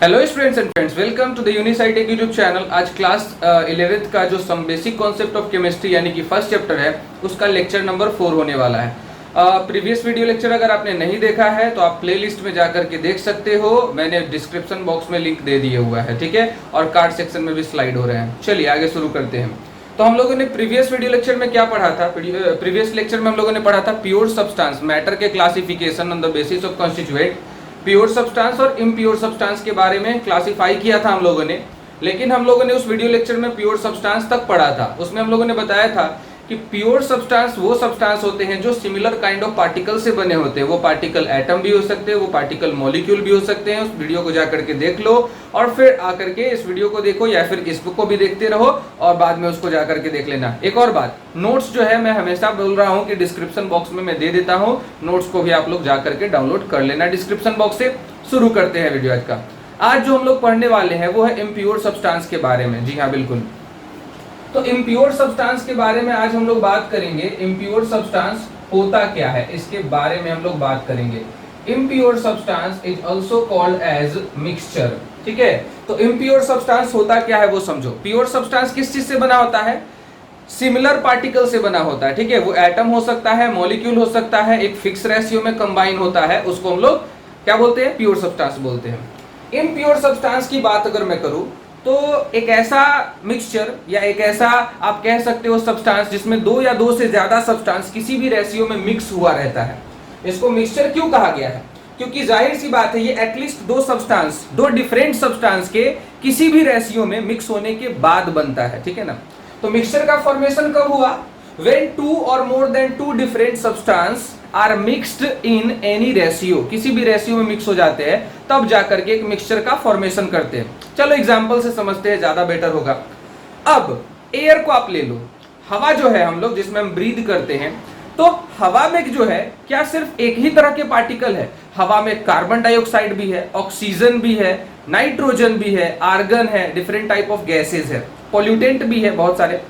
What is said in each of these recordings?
Hello students and friends, welcome to the Unisite एक YouTube channel. आज class 11th का जो some basic concept of chemistry यानी कि फर्स्ट चैप्टर है उसका लेक्चर नंबर 4 होने वाला है। प्रीवियस वीडियो लेक्चर अगर आपने नहीं देखा है तो आप प्लेलिस्ट में जाकर के देख सकते हो। मैंने डिस्क्रिप्शन बॉक्स में लिंक दे दिया हुआ है, ठीक है, और कार्ड सेक्शन में भी स्लाइड हो रहे हैं। चलिए आगे शुरू करते हैं। तो हम लोगों ने प्रीवियस वीडियो लेक्चर में क्या पढ़ा था? प्रीवियस लेक्चर में हम लोगों ने पढ़ा था प्योर सब्सटेंस, मैटर के classification on the basis of constituent, pure substance और इम्प्योर सब्सटेंस के बारे में क्लासिफाई किया था हम लोगों ने। लेकिन हम लोगों ने उस वीडियो लेक्चर में प्योर सब्सटेंस तक पढ़ा था। उसमें हम लोगों ने बताया था कि प्योर सब्सटेंस वो सब्सटेंस होते हैं जो सिमिलर काइंड ऑफ पार्टिकल से बने होते हैं। वो पार्टिकल एटम भी हो सकते हैं, वो पार्टिकल मॉलिक्यूल भी हो सकते हैं। उस वीडियो को जाकर के देख लो और फिर आकर के इस वीडियो को देखो या फिर इस बुक को भी देखते रहो और बाद में उसको जाकर के देख लेना। एक और बात, नोट्स जो है मैं हमेशा बोल रहा हूँ कि डिस्क्रिप्शन बॉक्स में मैं दे देता हूँ, नोट्स को भी आप लोग जाकर के डाउनलोड कर लेना डिस्क्रिप्शन बॉक्स से। शुरू करते हैं वीडियो आज का। आज जो हम लोग पढ़ने वाले हैं वो है इम्प्योर सब्सटेंस के बारे में। जी हाँ, बिल्कुल। तो इम्प्योर सब्सटेंस के बारे में आज हम लोग बात करेंगे। इम्प्योर सब्सटेंस होता क्या है इसके बारे में हम लोग बात करेंगे। Impure substance is also called as mixture, ठीक है। तो इम्प्योर सब्सटेंस होता क्या है वो समझो। प्योर सब्सटेंस किस चीज से बना होता है? सिमिलर पार्टिकल से बना होता है, ठीक है। वो एटम हो सकता है, मॉलिक्यूल हो सकता है, एक फिक्स रेशियो में कंबाइन होता है, उसको हम लोग क्या बोलते हैं? प्योर सब्सटेंस बोलते हैं। इम्प्योर सब्सटेंस की बात अगर मैं करूं तो एक ऐसा मिक्सचर या एक ऐसा आप कह सकते हो सब्सटेंस जिसमें दो या दो से ज्यादा सब्सटेंस किसी भी रेशियो में मिक्स हुआ रहता है। इसको मिक्सचर क्यों कहा गया है? क्योंकि जाहिर सी बात है ये एटलीस्ट दो सब्सटेंस, दो डिफरेंट सब्सटेंस के किसी भी रेशियो में मिक्स होने के बाद बनता है, ठीक है ना। तो मिक्सचर का फॉर्मेशन कब हुआ? When two or more than two different substance are mixed in any ratio, किसी भी रेशियो में मिक्स हो जाते हैं तब जाकर के एक मिक्सचर का फॉर्मेशन करते हैं। चलो एग्जांपल से समझते हैं, ज्यादा बेटर होगा। अब एयर को आप ले लो, हवा जो है हम लोग जिसमें हम ब्रीथ करते हैं, तो हवा में जो है क्या सिर्फ एक ही तरह के पार्टिकल है? हवा में कार्बन डाइऑक्साइड भी है, ऑक्सीजन भी है, नाइट्रोजन भी है, आर्गन है, डिफरेंट टाइप ऑफ गैसेज है, पॉल्यूटेंट भी है बहुत सारे।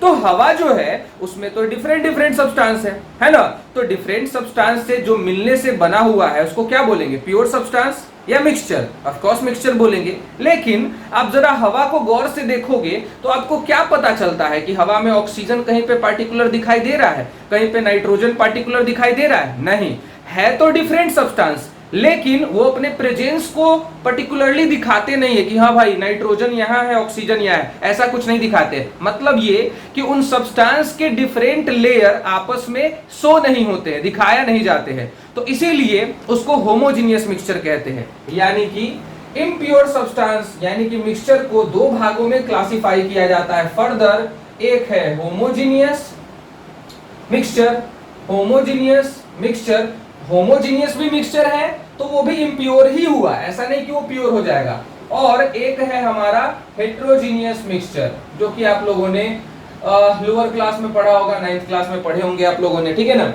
तो हवा जो है उसमें तो डिफरेंट सब्सटेंस है ना। तो डिफरेंट सब्सटेंस से जो मिलने से बना हुआ है उसको क्या बोलेंगे? प्योर सब्सटेंस या मिक्सचर? ऑफ कोर्स मिक्सचर बोलेंगे। लेकिन आप जरा हवा को गौर से देखोगे तो आपको क्या पता चलता है कि हवा में ऑक्सीजन कहीं पे पार्टिकुलर दिखाई दे रहा है, कहीं पे नाइट्रोजन पार्टिकुलर दिखाई दे रहा है? नहीं है, तो डिफरेंट सब्सटेंस, लेकिन वो अपने प्रेजेंस को पर्टिकुलरली दिखाते नहीं है कि हाँ भाई नाइट्रोजन यहाँ है, ऑक्सीजन यहाँ है, ऐसा कुछ नहीं दिखाते। मतलब ये कि उन सब्सटेंस के डिफरेंट लेयर आपस में शो नहीं होते हैं, दिखाया नहीं जाते हैं, तो इसीलिए उसको होमोजीनियस मिक्सचर कहते हैं। यानी कि इम्प्योर सब्सटेंस यानी कि मिक्सचर को दो भागों में क्लासिफाई किया जाता है फर्दर। एक है homogeneous mixture, homogeneous mixture, homogeneous भी मिक्सचर है तो वो भी इम्प्योर ही हुआ, ऐसा नहीं कि वो प्योर हो जाएगा। और एक है हमारा हेट्रोजीनियस मिक्सचर, जो कि आप लोगों ने लोअर क्लास में पढ़ा होगा, 9th क्लास में पढ़े होंगे आप लोगों ने, ठीक है ना।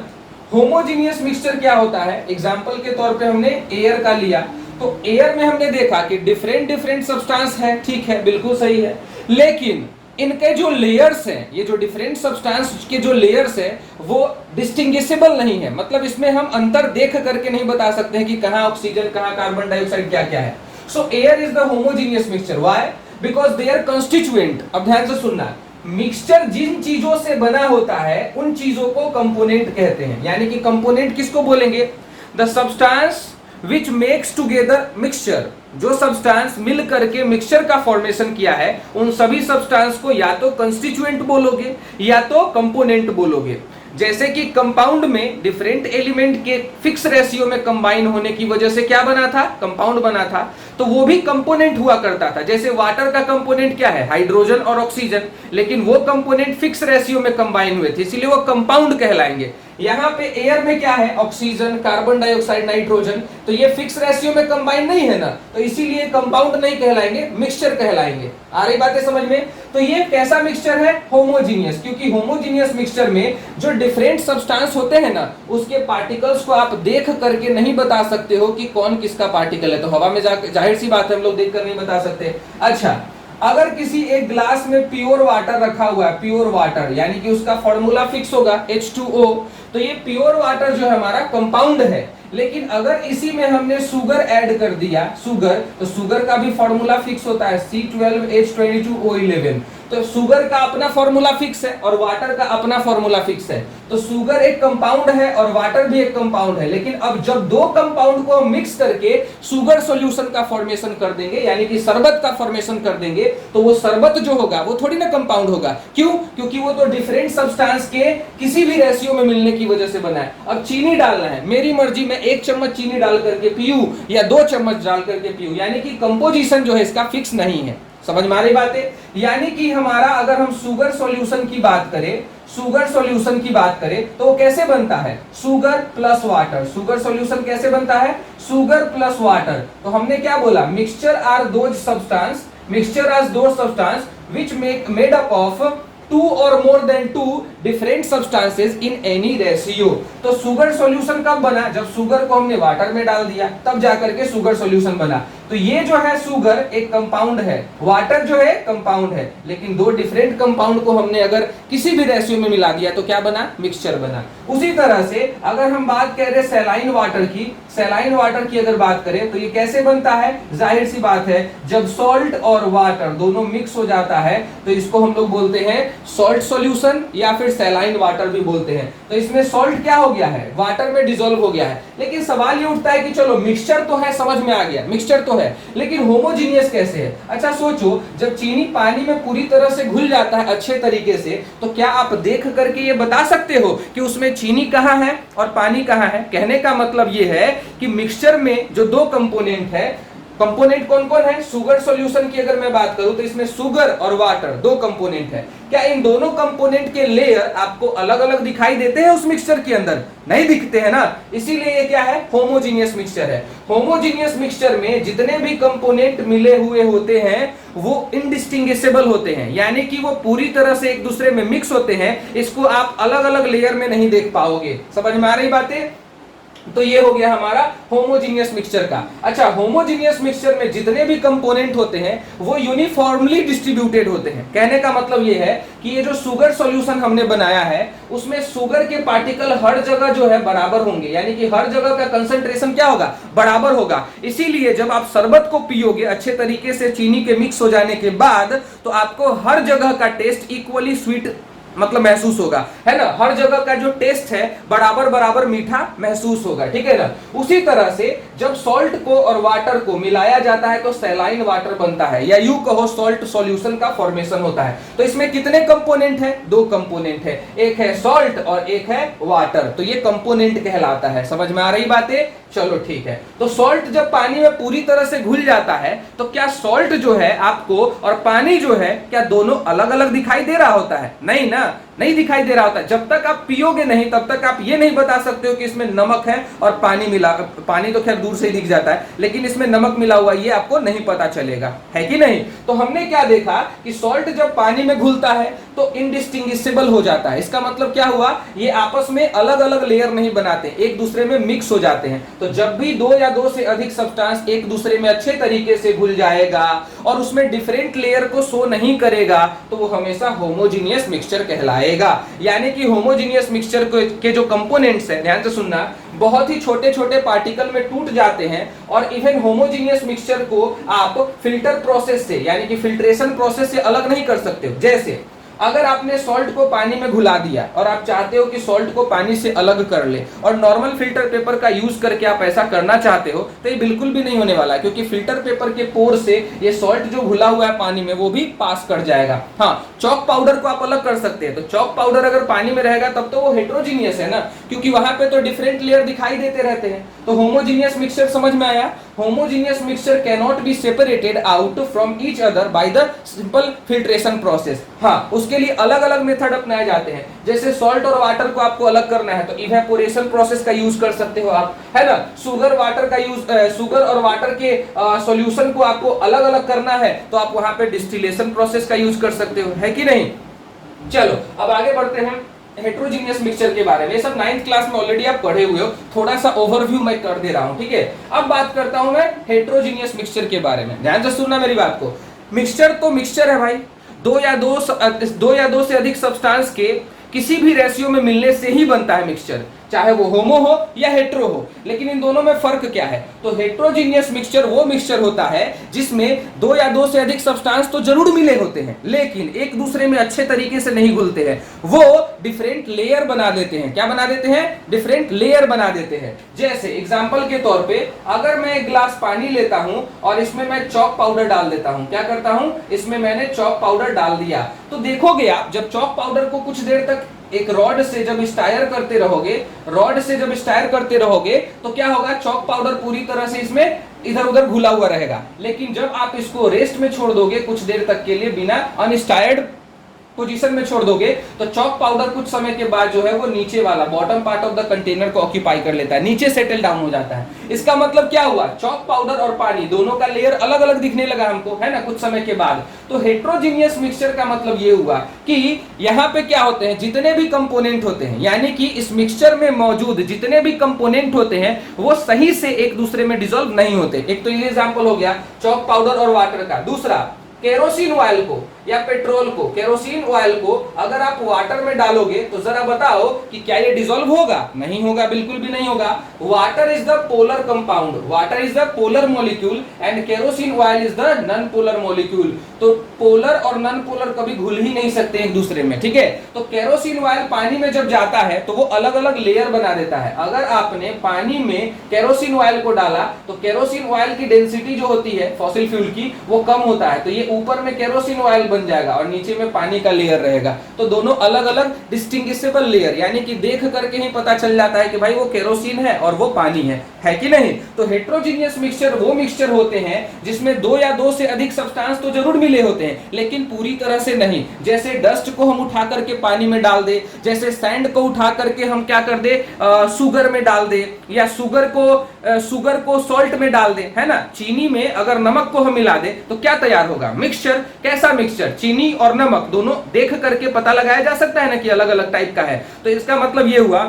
होमोजीनियस मिक्सचर क्या होता है? एग्जांपल के तौर पे हमने एयर का लिया, तो एयर में हमने देखा कि डिफरेंट सब्सटेंस है, ठीक है, बिल्कुल सही है, लेकिन इनके जो लेयर्स हैं, ये जो डिफरेंट सब्सटेंस के जो लेयर्स हैं वो डिस्टिंग्विशेबल नहीं है। मतलब इसमें हम अंतर देख करके नहीं बता सकते हैं कि कहाँ ऑक्सीजन, कहाँ कार्बन डाइऑक्साइड, क्या क्या है। So air is the homogeneous mixture. Why? Because their constituent, अब ध्यान से सुनना, मिक्सचर जिन चीजों से बना होता है उन चीजों को कंपोनेंट कहते हैं। यानी कि कंपोनेंट किसको बोलेंगे? The substance which makes together mixture, जो सब्सटेंस मिल करके मिक्सचर का फॉर्मेशन किया है उन सभी सब्सटेंस को या तो कंस्टिट्यूएंट बोलोगे या तो कंपोनेंट बोलोगे। जैसे कि कंपाउंड में डिफरेंट एलिमेंट के फिक्स रेशियो में कंबाइन होने की वजह से क्या बना था? कंपाउंड बना था, तो वो भी कंपोनेंट हुआ करता था। जैसे वाटर का कंपोनेंट क्या है? हाइड्रोजन और ऑक्सीजन, लेकिन वो कंपोनेंट फिक्स रेशियो में कंबाइन हुए थे, इसलिए वो कंपाउंड कहलाएंगे। यहाँ पे एयर में क्या है? ऑक्सीजन, कार्बन डाइऑक्साइड, नाइट्रोजन, तो ये फिक्स रेशियो में कंबाइन नहीं है ना, तो इसीलिए कंपाउंड नहीं कहलाएंगे, मिक्सचर कहलाएंगे। आ रही बातें समझ में? तो ये कैसा मिक्सचर है? होमोजीनियस। क्योंकि होमोजीनियस मिक्सचर में जो डिफरेंट सब्सटेंस होते हैं ना उसके पार्टिकल्स को आप देख करके नहीं बता सकते हो कि कौन किसका पार्टिकल है। तो हवा में जाकर जाहिर सी बात है हम लोग देख कर नहीं बता सकते। अच्छा, अगर किसी एक ग्लास में प्योर वाटर रखा हुआ है, प्योर वाटर यानी कि उसका फॉर्मूला फिक्स होगा H2O, तो ये प्योर वाटर जो है हमारा कंपाउंड है, लेकिन अगर इसी में हमने शुगर ऐड कर दिया, शुगर, तो शुगर का भी फॉर्मूला फिक्स होता है C12H22O11। तो शुगर का अपना फॉर्मूला फिक्स है और वाटर का अपना फॉर्मूला फिक्स है। तो शुगर एक कंपाउंड है और वाटर भी एक कंपाउंड है, लेकिन अब जब दो कंपाउंड को मिक्स करके शुगर सॉल्यूशन का फॉर्मेशन कर देंगे, यानी कि शरबत का फॉर्मेशन कर देंगे, तो वो शरबत जो होगा वो थोड़ी ना कंपाउंड होगा। क्यों? क्योंकि वो तो डिफरेंट सब्सटेंस के किसी भी रेशियो में मिलने की वजह से बना है। अब चीनी डालना है, मेरी मर्जी, मैं 1 चम्मच चीनी डाल करके पीऊं या 2 चम्मच डाल करके पीऊं, यानी कि कंपोजिशन जो है इसका फिक्स नहीं है। समझ में आ रही बात है? यानी कि हमारा अगर हम शुगर सॉल्यूशन की बात करें, शुगर सॉल्यूशन की बात करें तो वो कैसे बनता है? Sugar plus water. Sugar solution कैसे बनता है? Sugar plus water. तो हमने क्या बोला? Mixture are those substance, mixture are those substance which made up of 2 or more than 2 different substances in any ratio। तो शुगर सॉल्यूशन कब बना? जब शुगर को हमने वाटर में डाल दिया, तब जाकर के शुगर सॉल्यूशन बना। तो ये जो है शुगर एक कंपाउंड है, वाटर जो है कंपाउंड है, लेकिन दो डिफरेंट कंपाउंड को हमने अगर किसी भी रेशियो में मिला दिया तो क्या बना? मिक्सचर बना। उसी तरह से अगर हम बात कर रहे सैलाइन वाटर की, सैलाइन वाटर की अगर बात करें तो ये कैसे बनता है? जाहिर सी बात है, जब सॉल्ट और वाटर दोनों मिक्स हो जाता है तो इसको हम लोग बोलते हैं सॉल्ट सॉल्यूशन या फिर सैलाइन वाटर भी बोलते हैं। तो इसमें सॉल्ट क्या हो गया है? वाटर में डिसॉल्व हो गया है। लेकिन सवाल ये उठता है कि चलो मिक्सचर तो है, समझ में आ गया, मिक्सचर तो है, लेकिन होमोजीनियस कैसे है? अच्छा सोचो, जब चीनी पानी में पूरी तरह से घुल जाता है अच्छे तरीके से, तो क्या आप देख करके ये बता सकते हो कि उसमें चीनी कहाँ है और पानी कहाँ है? कहने का मतलब ये है कि मिक्सचर में जो दो कंपोनेंट है, कंपोनेंट कौन कौन है? शुगर सॉल्यूशन की अगर मैं बात करूं तो इसमें शुगर और वाटर दो कंपोनेंट है। क्या इन दोनों कंपोनेंट के लेयर आपको अलग अलग दिखाई देते हैं उस मिक्सचर के अंदर? नहीं दिखते हैं ना, इसीलिए ये क्या है? होमोजीनियस मिक्सचर है। होमोजीनियस मिक्सचर में जितने भी कंपोनेंट मिले हुए होते हैं वो इनडिस्टिंग्विशेबल होते हैं, यानी कि वो पूरी तरह से एक दूसरे में मिक्स होते हैं। इसको आप अलग अलग लेयर में नहीं देख पाओगे। समझ में आ रही बातें? तो ये हो गया हमारा होमोजीनियस मिक्सचर का। अच्छा, होमोजीनियस मिक्सचर में जितने भी कंपोनेंट होते हैं वो यूनिफॉर्मली डिस्ट्रीब्यूटेड होते हैं। कहने का मतलब ये है कि ये जो शुगर सॉल्यूशन हमने बनाया है उसमें शुगर के पार्टिकल हर जगह जो है बराबर होंगे, यानी कि हर जगह का कंसंट्रेशन क्या होगा? बराबर होगा। इसीलिए जब आप शरबत को पियोगे अच्छे तरीके से चीनी के मिक्स हो जाने के बाद, तो आपको हर जगह का टेस्ट इक्वली स्वीट मतलब महसूस होगा, है ना? हर जगह का जो टेस्ट है बराबर बराबर मीठा महसूस होगा, ठीक है ना? उसी तरह से जब सॉल्ट को और वाटर को मिलाया जाता है तो सैलाइन वाटर बनता है, या यूं कहो सॉल्ट सॉल्यूशन का फॉर्मेशन होता है। तो इसमें कितने कंपोनेंट है? दो कंपोनेंट है, एक है सॉल्ट और एक है वाटर। तो ये कंपोनेंट कहलाता है। समझ में आ रही बातें? चलो ठीक है। तो सॉल्ट जब पानी में पूरी तरह से घुल जाता है तो क्या सॉल्ट जो है आपको और पानी जो है क्या दोनों अलग अलग दिखाई दे रहा होता है? नहीं ना, नहीं दिखाई दे रहा होता। जब तक आप पियोगे नहीं तब तक आप ये नहीं बता सकते हो कि इसमें नमक है और पानी मिला, पानी तो खैर दूर से ही दिख जाता है, लेकिन इसमें नमक मिला हुआ ये आपको नहीं पता चलेगा, है कि नहीं? तो हमने क्या देखा कि सॉल्ट जब पानी में घुलता है तो इनडिस्टिंग्विशेबल हो जाता है। इसका मतलब क्या हुआ? ये आपस में अलग अलग लेयर नहीं बनाते, एक दूसरे में मिक्स हो जाते हैं। तो जब भी दो या दो से अधिक सब्सटेंस एक दूसरे में अच्छे तरीके से घुल जाएगा और उसमें डिफरेंट लेयर को शो नहीं करेगा तो वो हमेशा होमोजीनियस मिक्सचर कहलाएगा। यानी कि होमोजीनियस मिक्सचर के जो कंपोनेंट्स हैं, ध्यान से सुनना, बहुत ही छोटे छोटे पार्टिकल में टूट जाते हैं। और इवन होमोजीनियस मिक्सचर को आप फिल्टर प्रोसेस से, यानी कि फिल्ट्रेशन प्रोसेस से अलग नहीं कर सकते हो। जैसे अगर आपने सॉल्ट को पानी में घुला दिया और आप चाहते हो कि सॉल्ट को पानी से अलग कर ले और नॉर्मल फिल्टर पेपर का यूज करके आप ऐसा करना चाहते हो तो ये बिल्कुल भी नहीं होने वाला है, क्योंकि फिल्टर पेपर के पोर से ये सॉल्ट जो घुला हुआ है पानी में वो भी पास कर जाएगा। हाँ, चॉक पाउडर को आप अलग कर सकते हैं। तो चॉक पाउडर अगर पानी में रहेगा तब तो वो हेट्रोजीनियस है ना, क्योंकि वहां पे तो डिफरेंट लेयर दिखाई देते रहते हैं। तो होमोजीनियस मिक्सचर समझ में आया? Homogeneous mixture can not be separated out from each other by the simple filtration process. हाँ, उसके लिए अलग अलग मेथड अपनाए जाते हैं। जैसे सॉल्ट और वाटर को आपको अलग करना है तो इवेपोरेशन प्रोसेस का यूज कर सकते हो आप, है ना? शुगर वाटर का यूज, शुगर और वाटर के सॉल्यूशन को आपको अलग अलग करना है तो आप वहां पे डिस्टिलेशन प्रोसेस का यूज कर सकते हो, है कि नहीं? चलो अब आगे बढ़ते हैं हेट्रोजीनियस मिक्सचर के बारे में। ये सब 9th क्लास में ऑलरेडी आप पढ़े हुए हो, थोड़ा सा ओवरव्यू मैं कर दे रहा हूं, ठीक है? अब बात करता हूं मैं हेट्रोजीनियस मिक्सचर के बारे में। ध्यान से सुनना मेरी बात को। मिक्सचर तो मिक्सचर है भाई, दो या दो से अधिक सब्सटेंस के किसी भी रेशियो में मिलने से ही बनता है मिक्सचर। चाहे वो होमो हो या हेट्रो हो। लेकिन इन दोनों में फर्क क्या है? तो हेट्रोजीनियस मिक्सचर वो मिक्सचर होता है जिसमें दो या दो से अधिक सब्सटेंस तो जरूर मिले होते हैं, लेकिन एक दूसरे में अच्छे तरीके से नहीं घुलते हैं, वो डिफरेंट लेयर बना देते हैं। क्या बना देते हैं? डिफरेंट लेयर बना देते हैं। जैसे एग्जांपल के तौर पे अगर मैं एक गिलास पानी लेता हूं और इसमें मैं चॉक पाउडर डाल देता हूं, क्या करता हूं, इसमें मैंने चॉक पाउडर डाल दिया, तो देखोगे आप जब चॉक पाउडर को कुछ देर तक एक रॉड से जब स्टायर करते रहोगे तो क्या होगा, चॉक पाउडर पूरी तरह से इसमें इधर उधर घुला हुआ रहेगा। लेकिन जब आप इसको रेस्ट में छोड़ दोगे कुछ देर तक के लिए, बिना अनस्टायर्ड पोजीशन में छोड़ दोगे, तो चॉक पाउडर कुछ समय के बाद जो है वो नीचे वाला bottom part of the container को ऑक्यूपाई कर लेता है, नीचे सेटल डाउन हो जाता है। इसका मतलब क्या हुआ, चॉक पाउडर और पानी दोनों का लेयर अलग अलग दिखने लगा हमको, है ना, कुछ समय के बाद। तो हेट्रोजीनियस मिक्सचर का मतलब ये हुआ कि यहाँ पे क्या होते हैं, जितने भी कंपोनेंट होते हैं, यानी कि इस मिक्सचर में मौजूद जितने भी कंपोनेंट होते हैं वो सही से एक दूसरे में डिसॉल्व नहीं होते। एक तो ये एग्जांपल हो गया चॉक पाउडर और वाटर का। दूसरा, केरोसिन ऑयल को या पेट्रोल को, केरोसिन ऑयल को अगर आप वाटर में डालोगे तो जरा बताओ कि क्या ये डिसॉल्व होगा? नहीं होगा, बिल्कुल भी नहीं होगा। Water is the polar compound, water is the polar molecule and kerosene oil is the non polar molecule. तो पोलर और नॉन पोलर कभी घुल ही नहीं सकते एक दूसरे में, ठीक है। तो केरोसिन ऑयल पानी में जब जाता है तो वो अलग अलग लेयर बना देता है। अगर आपने पानी में केरोसिन ऑयल को डाला तो केरोसिन ऑयल की डेंसिटी जो होती है फॉसिल फ्यूल की वो कम होता है, तो ये ऊपर में केरोसिन ऑयल बन जाएगा और नीचे में पानी का लेयर रहेगा। तो दोनों अलग अलग डिस्टिंग्विशेबल लेयर, यानी कि देख करके ही पता चल जाता है कि भाई वो केरोसिन है और वो पानी है कि नहीं। तो हेट्रोजीनियस मिक्सचर वो मिक्सचर होते हैं जिसमें दो या दो से अधिक सब्सटेंस तो जरूर मिले होते हैं, लेकिन पूरी तरह से नहीं। जैसे डस्ट को हम उठा करके पानी में डाल दे, जैसे सैंड को उठा करके हम क्या कर दे, शुगर में डाल दे, या शुगर को सॉल्ट में डाल दे, है ना। चीनी में अगर नमक को हम मिला दे तो क्या तैयार होगा, मिक्सचर। कैसा मिक्सचर? चीनी और नमक दोनों देख करके पता लगाया जा सकता है ना कि अलग अलग टाइप का है। तो इसका मतलब ये हुआ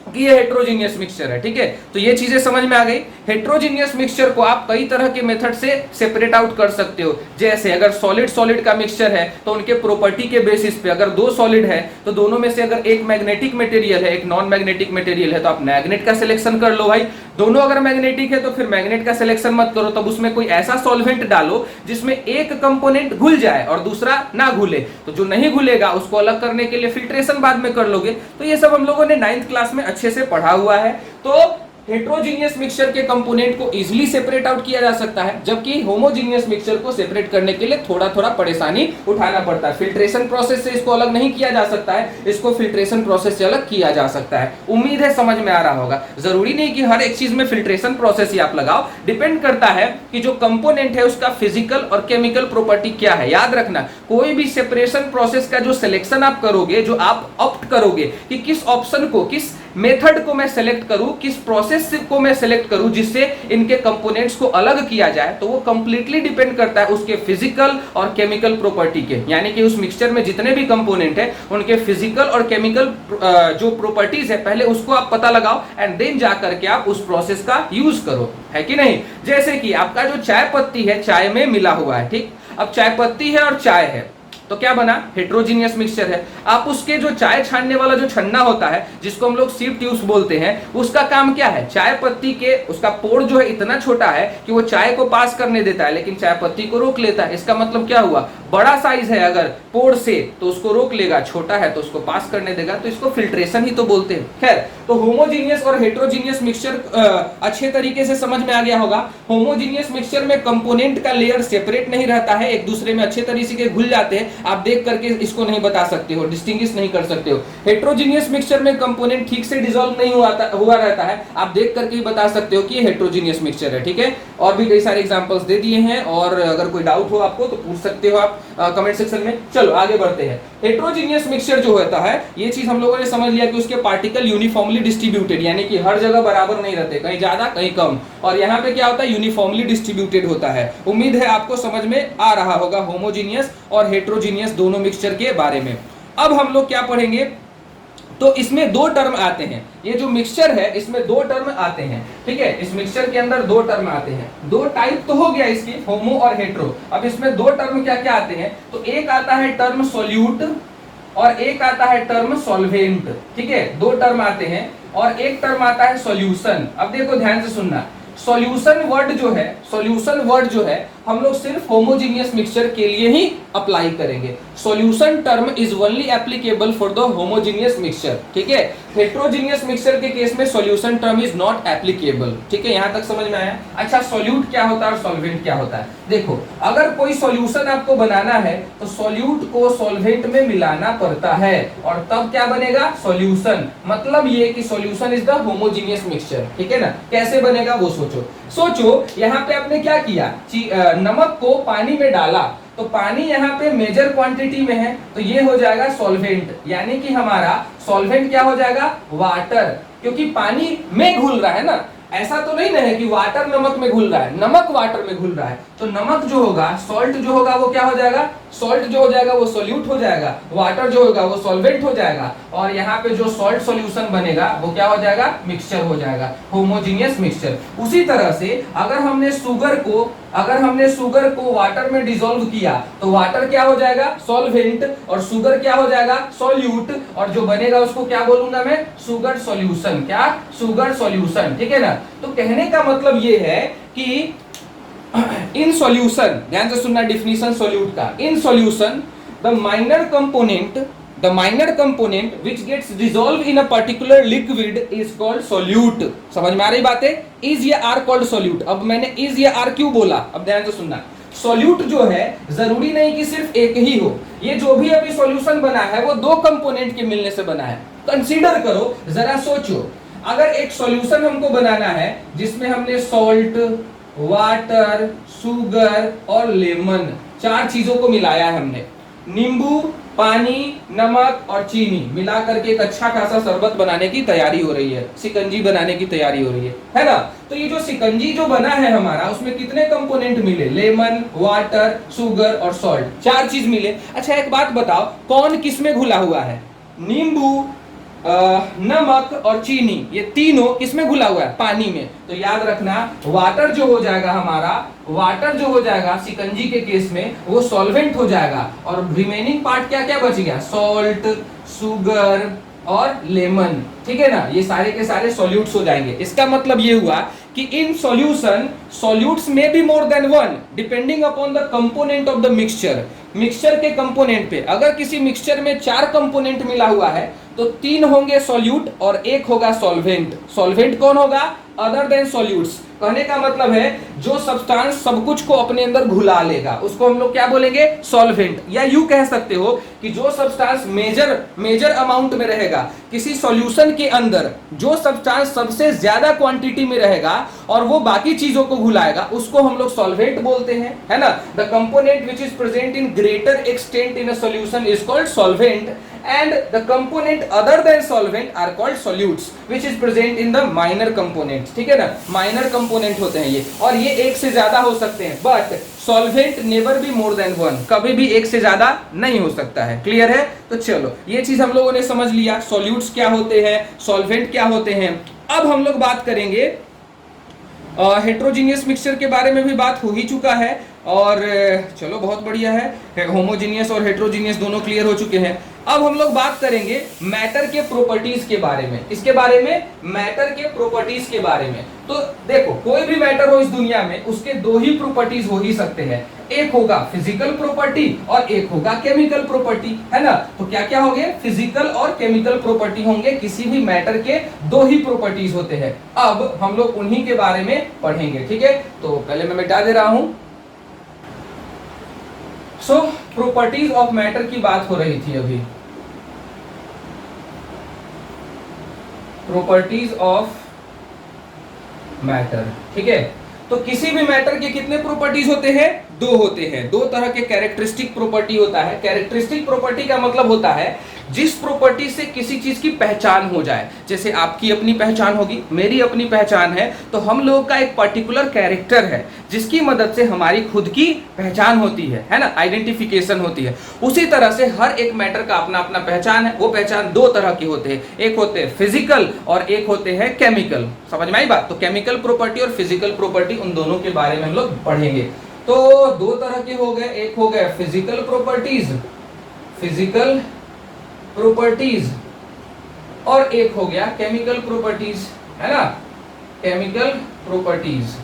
कि ये हेट्रोजीनियस मिक्सचर है, ठीक है। तो ये चीजें समझ में आ गई। हेट्रोजीनियस मिक्सचर को आप कई तरह के मेथड से सेपरेट आउट कर सकते हो। जैसे अगर सॉलिड का मिक्सचर है तो उनके प्रॉपर्टी के बेसिस पे, अगर दो सॉलिड है तो दोनों में से अगर एक मैग्नेटिक मटेरियल है एक नॉन मैग्नेटिक मटेरियल है तो आप मैग्नेट का सिलेक्शन कर लो भाई। दोनों अगर मैग्नेटिक है तो फिर मैग्नेट का सिलेक्शन मत करो, तब उसमें कोई ऐसा सॉल्वेंट डालो जिसमें एक कंपोनेंट घुल जाए और दूसरा ना घुले। तो जो नहीं घुलेगा उसको अलग करने के लिए फिल्ट्रेशन बाद में कर लोगे। तो ये सब हम लोगों ने 9th क्लास में अच्छे से पढ़ा हुआ है। तो हेट्रोजीनियस मिक्सचर के कंपोनेंट को इजीली सेपरेट आउट किया जा सकता है, जबकि होमोजीनियस मिक्सचर को सेपरेट करने के लिए थोड़ा थोड़ा परेशानी उठाना पड़ता है। फिल्ट्रेशन प्रोसेस से इसको अलग नहीं किया जा सकता है, इसको फिल्ट्रेशन प्रोसेस से अलग किया जा सकता है। उम्मीद है समझ में आ रहा होगा। जरूरी नहीं कि हर एक चीज में फिल्ट्रेशन प्रोसेस ही आप लगाओ, डिपेंड करता है कि जो कंपोनेंट है उसका फिजिकल और केमिकल प्रॉपर्टी क्या है। याद रखना, कोई भी सेपरेशन प्रोसेस का जो सिलेक्शन आप करोगे, जो आप ऑप्ट करोगे कि किस ऑप्शन को, किस मेथड को मैं सेलेक्ट करूं, किस प्रोसेस को मैं सेलेक्ट करूं जिससे इनके कंपोनेंट्स को अलग किया जाए, तो वो कंप्लीटली डिपेंड करता है उसके फिजिकल और केमिकल प्रॉपर्टी के। यानी कि उस मिक्सचर में जितने भी कंपोनेंट है उनके फिजिकल और केमिकल जो प्रॉपर्टीज है पहले उसको आप पता लगाओ एंड देन जा करके आप उस प्रोसेस का यूज करो, है कि नहीं। जैसे कि आपका जो चाय पत्ती है चाय में मिला हुआ है, ठीक। अब चाय पत्ती है और चाय है तो क्या बना, हेट्रोजीनियस मिक्सचर है। आप उसके जो चाय छानने वाला जो छन्ना होता है जिसको हम लोग सीप ट्यूब्स बोलते हैं, उसका काम क्या है, चाय पत्ती के उसका पोर जो है इतना छोटा है कि वो चाय को पास करने देता है लेकिन चाय पत्ती को रोक लेता है। इसका मतलब क्या हुआ, बड़ा साइज है अगर पोर से तो उसको रोक लेगा, छोटा है तो उसको पास करने देगा, तो इसको फिल्ट्रेशन ही तो बोलते हैं। खैर, तो होमोजीनियस और हेट्रोजीनियस मिक्सचर अच्छे तरीके से समझ में आ गया होगा। होमोजीनियस मिक्सचर में कंपोनेंट का लेयर सेपरेट नहीं रहता है, एक दूसरे में अच्छे तरीके के घुल जाते हैं, आप देख करके इसको नहीं बता सकते हो, डिस्टिंग्विश नहीं कर सकते हो। हेट्रोजीनियस मिक्सचर में कंपोनेंट ठीक से डिसॉल्व नहीं हुआ रहता है, आप देख करके ही बता सकते हो कि ये हेट्रोजीनियस मिक्सचर है, ठीक है। और भी कई सारे एग्जांपल्स दे दिए हैं और अगर कोई डाउट हो आपको तो पूछ सकते हो आप कमेंट सेक्शन में। चलो आगे बढ़ते हैं। हेट्रोजीनियस मिक्सचर जो होता है, ये चीज हम लोगों ने समझ लिया कि उसके पार्टिकल यूनिफॉर्मली डिस्ट्रीब्यूटेड, यानी कि हर जगह बराबर नहीं रहते, कहीं ज्यादा कहीं कम। और यहाँ पे क्या होता है, यूनिफॉर्मली डिस्ट्रीब्यूटेड होता है। उम्मीद है आपको समझ में आ रहा होगा होमोजीनियस और हेट्रोजीनियस दोनों मिक्सचर के बारे में। अब हम लोग क्या पढ़ेंगे, तो इसमें दो टर्म आते हैं। ये जो मिक्सचर है इसमें दो टर्म आते हैं, ठीक है। इस मिक्सचर के अंदर दो टर्म आते हैं, दो टाइप तो हो गया इसकी, होमो और हेट्रो। अब इसमें दो टर्म क्या क्या आते हैं, तो एक आता है टर्म सोल्यूट और एक आता है टर्म सॉल्वेंट, ठीक है, दो टर्म आते हैं, और एक टर्म आता है सॉल्यूशन। अब देखो ध्यान से सुनना, सॉल्यूशन वर्ड जो है हम लोग सिर्फ होमोजीनियस मिक्सचर के लिए ही अप्लाई करेंगे। Solution term is only applicable for the homogeneous mixture, ठीक है। हेट्रोजीनियस मिक्सचर के केस में solution term is not applicable, ठीक है, यहां तक समझ में आया। अच्छा, सॉल्यूट क्या होता है और सॉल्वेंट क्या होता है? देखो, अगर कोई सॉल्यूशन आपको बनाना है तो सॉल्यूट को सॉल्वेंट में मिलाना पड़ता है, और तब क्या बनेगा? सॉल्यूशन। मतलब ये कि solution is the homogeneous mixture, ठीक है ना। कैसे बनेगा वो सोचो, यहाँ पे आपने क्या किया, नमक को पानी में डाला, तो पानी यहाँ पे मेजर क्वांटिटी में है, तो ये हो जाएगा सॉल्वेंट, यानी कि हमारा सॉल्वेंट क्या हो जाएगा? वाटर, क्योंकि पानी में घुल रहा है ना। ऐसा तो नहीं ना है कि वाटर नमक में घुल रहा है, नमक वाटर में घुल रहा है, तो नमक जो होगा, सॉल्ट जो होगा वो क्या हो जाएगा? सॉल्ट जो हो जाएगा वो सॉल्यूट हो जाएगा, वाटर जो होगा वो सॉल्वेंट हो जाएगा, और यहाँ पे जो सॉल्ट सॉल्यूशन बनेगा वो क्या हो जाएगा? मिक्सचर हो जाएगा, होमोजीनियस मिक्सचर। उसी तरह से अगर हमने शुगर को वाटर में डिसॉल्व किया तो वाटर क्या हो जाएगा? सॉल्वेंट, और शुगर क्या हो जाएगा? सॉल्यूट, और जो बनेगा उसको क्या बोलूंगा मैं? Sugar solution. क्या? शुगर सॉल्यूशन, ठीक है ना। तो कहने का मतलब ये है कि इन सॉल्यूशन, ध्यान से सुनना डिफिनीशन सॉल्यूट का। In solution the minor component which gets dissolved in a particular liquid is called solute। समझ में आ रही बात है? is या are called solute। अब मैंने is या are क्यों बोला, अब ध्यान से सुनना। सॉल्यूट जो है जरूरी नहीं कि सिर्फ एक ही हो, ये जो भी अभी सॉल्यूशन बना है वो दो कंपोनेंट के मिलने से बना है। कंसीडर करो, जरा सोचो, अगर एक सॉल्यूशन हमको बनाना है जिसमें हमने सॉल्ट, वाटर, शुगर और लेमन, चार चीजों को मिलाया है हमने, नींबू, पानी, नमक और चीनी मिला करके एक अच्छा खासा शरबत बनाने की तैयारी हो रही है, शिकंजी बनाने की तैयारी हो रही है ना। तो ये जो शिकंजी जो बना है हमारा, उसमें कितने कंपोनेंट मिले? लेमन, वाटर, शुगर और सॉल्ट, चार चीज मिले। अच्छा, एक बात बताओ, कौन किस में घुला हुआ है? नींबू, नमक और चीनी, ये तीनों किसमें घुला हुआ है? पानी में। तो याद रखना, वाटर जो हो जाएगा हमारा, वाटर जो हो जाएगा शिकंजी के केस में, वो सॉल्वेंट हो जाएगा, और रिमेनिंग पार्ट क्या क्या बच गया? सॉल्ट, शुगर और लेमन, ठीक है ना। ये सारे के सारे सॉल्यूट्स हो जाएंगे। इसका मतलब ये हुआ कि इन सॉल्यूशन, सॉल्यूट्स में be more than one depending upon the component of the mixture. Mixture के कंपोनेंट पे, अगर किसी मिक्सचर में चार कंपोनेंट मिला हुआ है तो तीन होंगे सॉल्यूट और एक होगा सॉल्वेंट। सॉल्वेंट कौन होगा? Other than solutes. कहने का मतलब है जो सब्सटेंस सब कुछ को अपने अंदर घुला लेगा उसको हम लोग क्या बोलेंगे? सॉल्वेंट। या यूं कह सकते हो कि जो सब्सटेंस मेजर अमाउंट में रहेगा किसी सॉल्यूशन के अंदर, जो सब्सटेंस सबसे ज्यादा क्वांटिटी में रहेगा और वो बाकी चीजों को घुलाएगा, उसको हम लोग सॉल्वेंट बोलते हैं, है ना। The component which is present in greater extent in a solution is called solvent, and the component other than solvent are called solutes which is present in the minor components, ठीक है ना। minor component होते हैं ये, और ये एक से ज्यादा हो सकते हैं, but solvent never be more than one, कभी भी एक से ज्यादा नहीं हो सकता है। क्लियर है? तो चलो, ये चीज हम लोगों ने समझ लिया, solutes क्या होते हैं, solvent क्या होते हैं। अब हम लोग बात करेंगे हेट्रोजीनियस मिक्सचर के बारे में भी बात हो ही चुका है, और चलो बहुत बढ़िया है, होमोजीनियस और हेट्रोजीनियस दोनों क्लियर हो चुके हैं। अब हम लोग बात करेंगे मैटर के प्रॉपर्टीज के बारे में। इसके बारे में, मैटर के प्रॉपर्टीज के बारे में। तो देखो, कोई भी मैटर हो इस दुनिया में, उसके दो ही प्रॉपर्टीज हो ही सकते हैं, एक होगा फिजिकल प्रॉपर्टी और एक होगा केमिकल प्रॉपर्टी, है ना। तो क्या क्या होंगे? फिजिकल और केमिकल प्रॉपर्टी होंगे। किसी भी मैटर के दो ही प्रॉपर्टीज होते हैं। अब हम लोग उन्हीं के बारे में पढ़ेंगे, ठीक है। तो पहले मैं मिटा दे रहा हूं। सो प्रॉपर्टीज ऑफ मैटर की बात हो रही थी अभी। प्रॉपर्टीज ऑफ मैटर, ठीक है। तो किसी भी मैटर के कितने प्रॉपर्टीज होते हैं? दो होते हैं। दो तरह के कैरेक्टरिस्टिक प्रॉपर्टी होता है। कैरेक्टरिस्टिक प्रॉपर्टी का मतलब होता है जिस प्रॉपर्टी से किसी चीज की पहचान हो जाए। जैसे आपकी अपनी पहचान होगी, मेरी अपनी पहचान है, तो हम लोगों का एक पर्टिकुलर कैरेक्टर है जिसकी मदद से हमारी खुद की पहचान होती है ना, आइडेंटिफिकेशन होती है। उसी तरह से हर एक मैटर का अपना अपना पहचान है। वो पहचान दो तरह की होते हैं, एक होते हैं फिजिकल और एक होते हैं केमिकल। समझ में आई बात? तो केमिकल प्रॉपर्टी और फिजिकल प्रॉपर्टी, उन दोनों के बारे में हम लोग पढ़ेंगे। तो दो तरह के हो गए, एक हो गए फिजिकल प्रॉपर्टीज, फिजिकल प्रॉपर्टीज और एक हो गया केमिकल प्रॉपर्टीज, है ना, केमिकल प्रॉपर्टीज।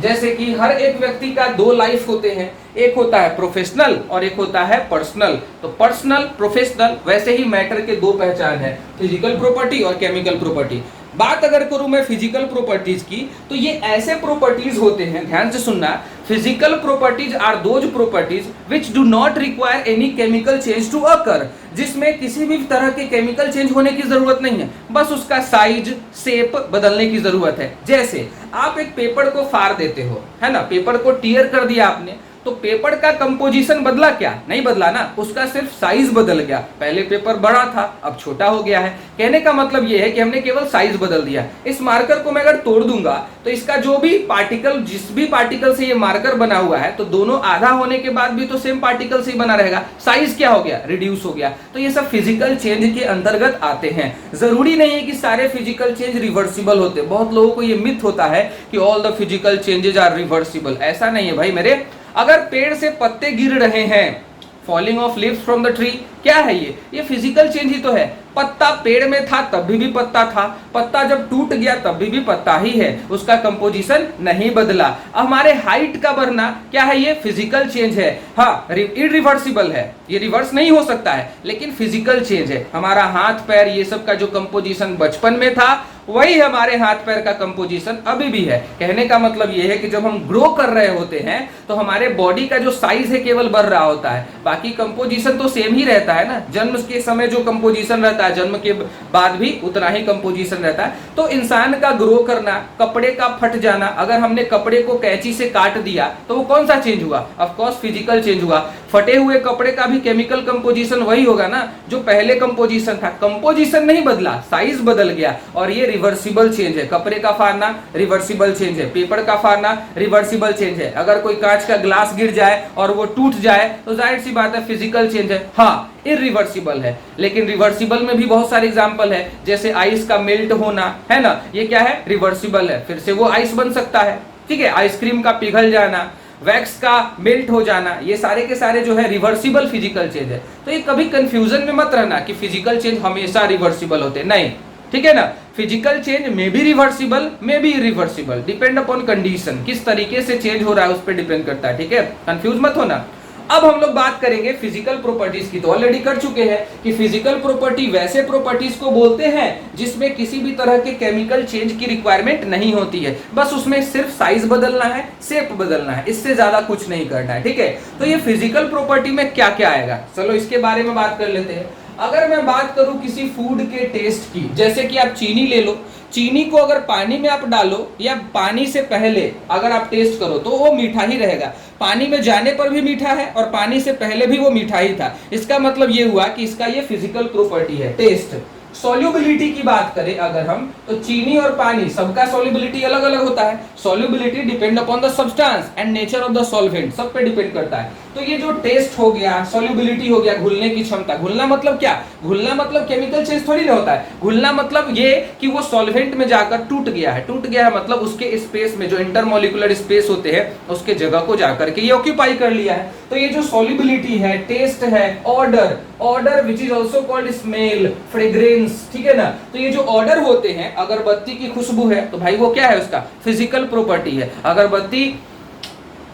जैसे कि हर एक व्यक्ति का दो लाइफ होते हैं, एक होता है प्रोफेशनल और एक होता है पर्सनल। तो पर्सनल, प्रोफेशनल, वैसे ही मैटर के दो पहचान है, फिजिकल प्रॉपर्टी और केमिकल प्रॉपर्टी। बात अगर करूं मैं फिजिकल प्रॉपर्टीज की, तो ये ऐसे प्रॉपर्टीज होते हैं, ध्यान से सुनना, physical properties are those properties which do not require any chemical change to occur, जिसमें किसी भी तरह के केमिकल चेंज होने की जरूरत नहीं है, बस उसका साइज, शेप बदलने की जरूरत है। जैसे आप एक पेपर को फाड़ देते हो, है ना, पेपर को टीयर कर दिया आपने, तो पेपर का कंपोजिशन बदला क्या? नहीं बदला ना, उसका सिर्फ साइज बदल गया। पहले पेपर बड़ा था, अब छोटा हो गया है। कहने का मतलब यह है कि हमने केवल साइज बदल दिया। इस मार्कर को मैं अगर तोड़ दूंगा तो इसका जो भी पार्टिकल, जिस भी पार्टिकल से ये मार्कर बना हुआ है, तो दोनों आधा होने के बाद भी तो सेम पार्टिकल से ही बना रहेगा। साइज क्या हो गया? रिड्यूस हो गया। तो ये सब फिजिकल चेंज के अंतर्गत आते हैं। जरूरी नहीं है कि सारे फिजिकल चेंज रिवर्सिबल होते। बहुत लोगों को ये मिथ होता है कि all the physical changes are reversible. ऐसा नहीं है भाई मेरे। अगर पेड़ से पत्ते गिर रहे हैं, falling of leaves from the tree, क्या है ये फिजिकल चेंज ही तो है। पत्ता पेड़ में था तब भी पत्ता था, पत्ता जब टूट गया तब भी पत्ता ही है, उसका कंपोजिशन नहीं बदला। हमारे हाइट का बढ़ना क्या है? ये फिजिकल चेंज है। हाँ, इरिवर्सिबल है, ये रिवर्स नहीं हो सकता है, लेकिन फिजिकल चेंज है। हमारा हाथ पैर ये सब का जो कंपोजिशन बचपन में था, वही हमारे हाथ पैर का कंपोजिशन अभी भी है। कहने का मतलब ये है कि जब हम ग्रो कर रहे होते हैं तो हमारे बॉडी का जो साइज है केवल बढ़ रहा होता है, बाकी कंपोजिशन तो सेम ही रहता है ना। जन्म के समय जो कंपोजिशन रहता है, जन्म के बाद भी उतना ही कंपोजिशन रहता है। तो इंसान का ग्रो करना, कपड़े का फट जाना, अगर हमने कपड़े को कैंची से काट दिया तो वो कौन सा चेंज हुआ? ऑफ कोर्स फिजिकल चेंज हुआ। फटे हुए कपड़े का भी केमिकल कंपोजिशन वही होगा ना जो पहले कंपोजिशन था। कंपोजिशन नहीं बदला, साइज बदल गया, और ये रिवर्सिबल चेंज है। कपड़े का फाड़ना रिवर्सिबल चेंज है, पेपर का फाड़ना रिवर्सिबल चेंज है। अगर कोई कांच का ग्लास गिर जाए और वो टूट जाए तो जाहिर सी बात है फिजिकल चेंज है। हाँ, इरिवर्सिबल है, लेकिन रिवर्सिबल में भी बहुत सारे एग्जांपल है, जैसे आइस का मेल्ट होना, है ना, ये क्या है? रिवर्सिबल है, फिर से वो आइस बन सकता है। ठीक है, आइसक्रीम का पिघल जाना, वैक्स का मेल्ट हो जाना, ये सारे के सारे जो है रिवर्सिबल फिजिकल चेंज है। तो ये कभी कंफ्यूजन में मत रहना कि फिजिकल चेंज हमेशा रिवर्सिबल होते, नहीं। ठीक है ना, physical change may be reversible, may be irreversible, depend upon condition, किस तरीके से चेंज हो रहा है उस पर डिपेंड करता है। ठीक है, कंफ्यूज मत होना। अब हम लोग बात करेंगे फिजिकल प्रॉपर्टीज की। तो ऑलरेडी कर चुके हैं कि फिजिकल प्रॉपर्टी वैसे प्रॉपर्टीज को बोलते हैं जिसमें किसी भी तरह के केमिकल चेंज की रिक्वायरमेंट नहीं होती है, बस उसमें सिर्फ साइज बदलना है, शेप बदलना है, इससे ज्यादा कुछ नहीं करना है। ठीक है, तो ये फिजिकल प्रॉपर्टी में क्या क्या आएगा, चलो इसके बारे में बात कर लेते हैं। अगर मैं बात करूं किसी फूड के टेस्ट की, जैसे कि आप चीनी ले लो, चीनी को अगर पानी में आप डालो या पानी से पहले अगर आप टेस्ट करो तो वो मीठा ही रहेगा। पानी में जाने पर भी मीठा है और पानी से पहले भी वो मीठा ही था। इसका मतलब ये हुआ कि इसका ये फिजिकल प्रॉपर्टी है, टेस्ट। सॉल्युबिलिटी की बात करें अगर हम, तो चीनी और पानी सबका सॉल्युबिलिटी अलग अलग होता है। Solubility depend upon the substance and nature of the solvent, सब पे डिपेंड करता है। तो ये जो टेस्ट हो गया, सॉल्युबिलिटी हो गया, घुलने की क्षमता। घुलना मतलब क्या? घुलना मतलब केमिकल चेंज थोड़ी ना होता है। घुलना मतलब ये कि वो सॉल्वेंट में जाकर टूट गया है। टूट गया है मतलब उसके स्पेस में जो इंटरमोलिकुलर स्पेस होते हैं उसके जगह को जाकर के ये ऑक्यूपाई कर लिया है। तो ये जो सॉल्युबिलिटी है, टेस्ट है, order, order which is also called smell, fragrance, ठीक है ना। तो ये जो ऑर्डर होते हैं, अगरबत्ती की खुशबू है तो भाई वो क्या है? उसका फिजिकल प्रॉपर्टी है। अगरबत्ती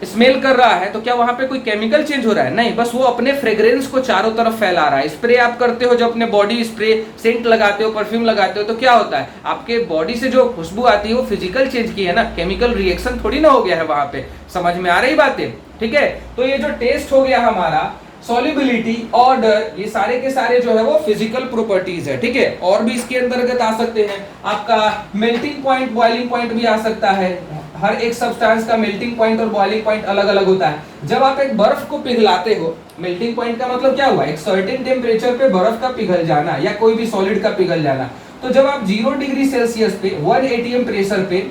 स्मेल कर रहा है तो क्या वहां पे कोई केमिकल चेंज हो रहा है? नहीं, बस वो अपने फ्रेग्रेंस को चारों तरफ फैला रहा है। स्प्रे आप करते हो, जब अपने बॉडी स्प्रे, सेंट लगाते हो, परफ्यूम लगाते हो, तो क्या होता है? आपके बॉडी से जो खुशबू आती है वो फिजिकल चेंज की है ना, केमिकल रिएक्शन थोड़ी ना हो गया है वहां पे। समझ में आ रही बातें? ठीक है, तो ये जो टेस्ट हो गया हमारा, सॉल्युबिलिटी, ऑर्डर, ये सारे के सारे जो है वो फिजिकल प्रॉपर्टीज है। ठीक है, और भी इसके अंतर्गत आ सकते हैं। आपका मेल्टिंग पॉइंट, बॉइलिंग पॉइंट भी आ सकता है। हर एक सब्सटेंस का मेल्टिंग पॉइंट और बॉइलिंग पॉइंट अलग अलग होता है। जब आप एक बर्फ को पिघलाते हो, मेल्टिंग पॉइंट का मतलब क्या हुआ? एक सर्टेन टेम्परेचर पे बर्फ का पिघल जाना या कोई भी सॉलिड का पिघल जाना। तो जब आप 0 डिग्री सेल्सियस पे 1 atm प्रेशर पे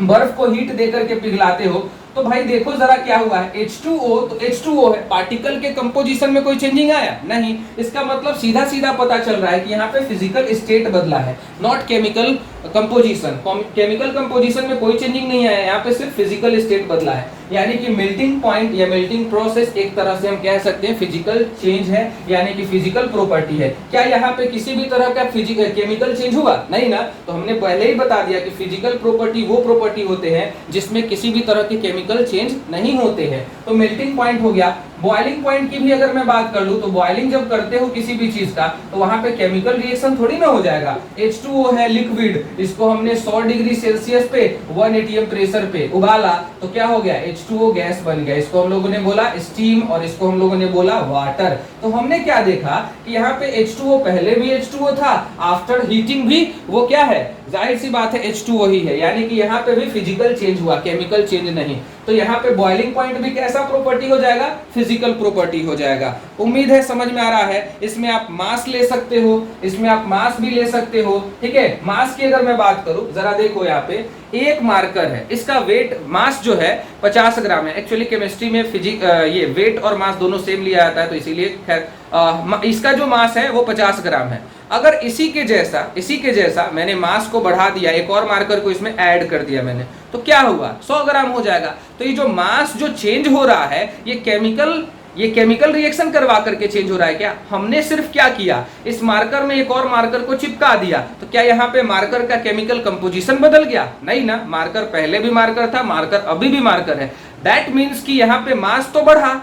बर्फ को हीट देकर के पिघलाते हो, तो भाई देखो जरा क्या हुआ है, H2O, तो H2O है, पार्टिकल के कंपोजिशन में कोई चेंजिंग आया नहीं। इसका मतलब सीधा सीधा पता चल रहा है कि यहाँ पे फिजिकल स्टेट बदला है, not chemical composition, chemical composition में कोई चेंजिंग नहीं आया, यहाँ पे सिर्फ फिजिकल स्टेट बदला है, यानी कि मेल्टिंग पॉइंट या मेल्टिंग प्रोसेस एक तरह से हम कह सकते हैं फिजिकल चेंज है, यानी कि फिजिकल प्रॉपर्टी है। क्या यहाँ पे किसी भी तरह का फिजिकल केमिकल चेंज हुआ? नहीं ना। तो हमने पहले ही बता दिया कि फिजिकल प्रॉपर्टी वो प्रॉपर्टी होते हैं जिसमें किसी भी तरह के केमिकल चेंज नहीं होते हैं। तो मेल्टिंग पॉइंट हो गया। बॉइलिंग पॉइंट की भी अगर मैं बात कर लूं तो बॉइलिंग जब करते हो किसी भी चीज का तो वहां पे केमिकल रिएक्शन थोड़ी ना हो जाएगा। H2O है लिक्विड, इसको हमने 100 डिग्री सेल्सियस पे 1 atm प्रेशर पे उबाला तो क्या हो गया? H2O गैस बन गया। इसको हम लोगों ने बोला स्टीम और इसको हम लोगों ने बोला वाटर। तो हमने क्या देखा कि यहाँ पे H2O पहले भी H2O था, आफ्टर हीटिंग भी वो क्या है? जाहिर सी बात है H2O ही है, यानी कि यहाँ पे भी फिजिकल चेंज हुआ, केमिकल चेंज नहीं। तो यहाँ पे बॉइलिंग पॉइंट भी कैसा प्रॉपर्टी हो जाएगा? फिजिकल प्रॉपर्टी हो जाएगा। उम्मीद है समझ में आ रहा है। इसमें आप मास ले सकते हो, इसमें आप मास भी ले सकते हो, ठीक है। मास की अगर मैं बात करूं, जरा देखो यहाँ पे एक मार्कर है, इसका वेट मास जो है 50 ग्राम है। एक्चुअली केमिस्ट्री में ये वेट और मास दोनों सेम लिया जाता है, तो इसीलिए खैर इसका जो मास है वो 50 ग्राम है। अगर इसी के जैसा मैंने मास को बढ़ा दिया, एक और मार्कर को इसमें ऐड कर दिया मैंने, तो क्या हुआ? 100 ग्राम हो जाएगा। तो ये जो मास जो चेंज हो रहा है ये केमिकल रिएक्शन करवा करके चेंज हो रहा है क्या? हमने सिर्फ क्या किया? इस मार्कर में एक और मार्कर को चिपका दिया, तो क्या यहाँ पे मार्कर का केमिकल कंपोजिशन बदल गया? नहीं ना। मार्कर पहले भी मार्कर था, मार्कर अभी भी मार्कर है। दैट मीन्स कि यहाँ पे मास तो बढ़ा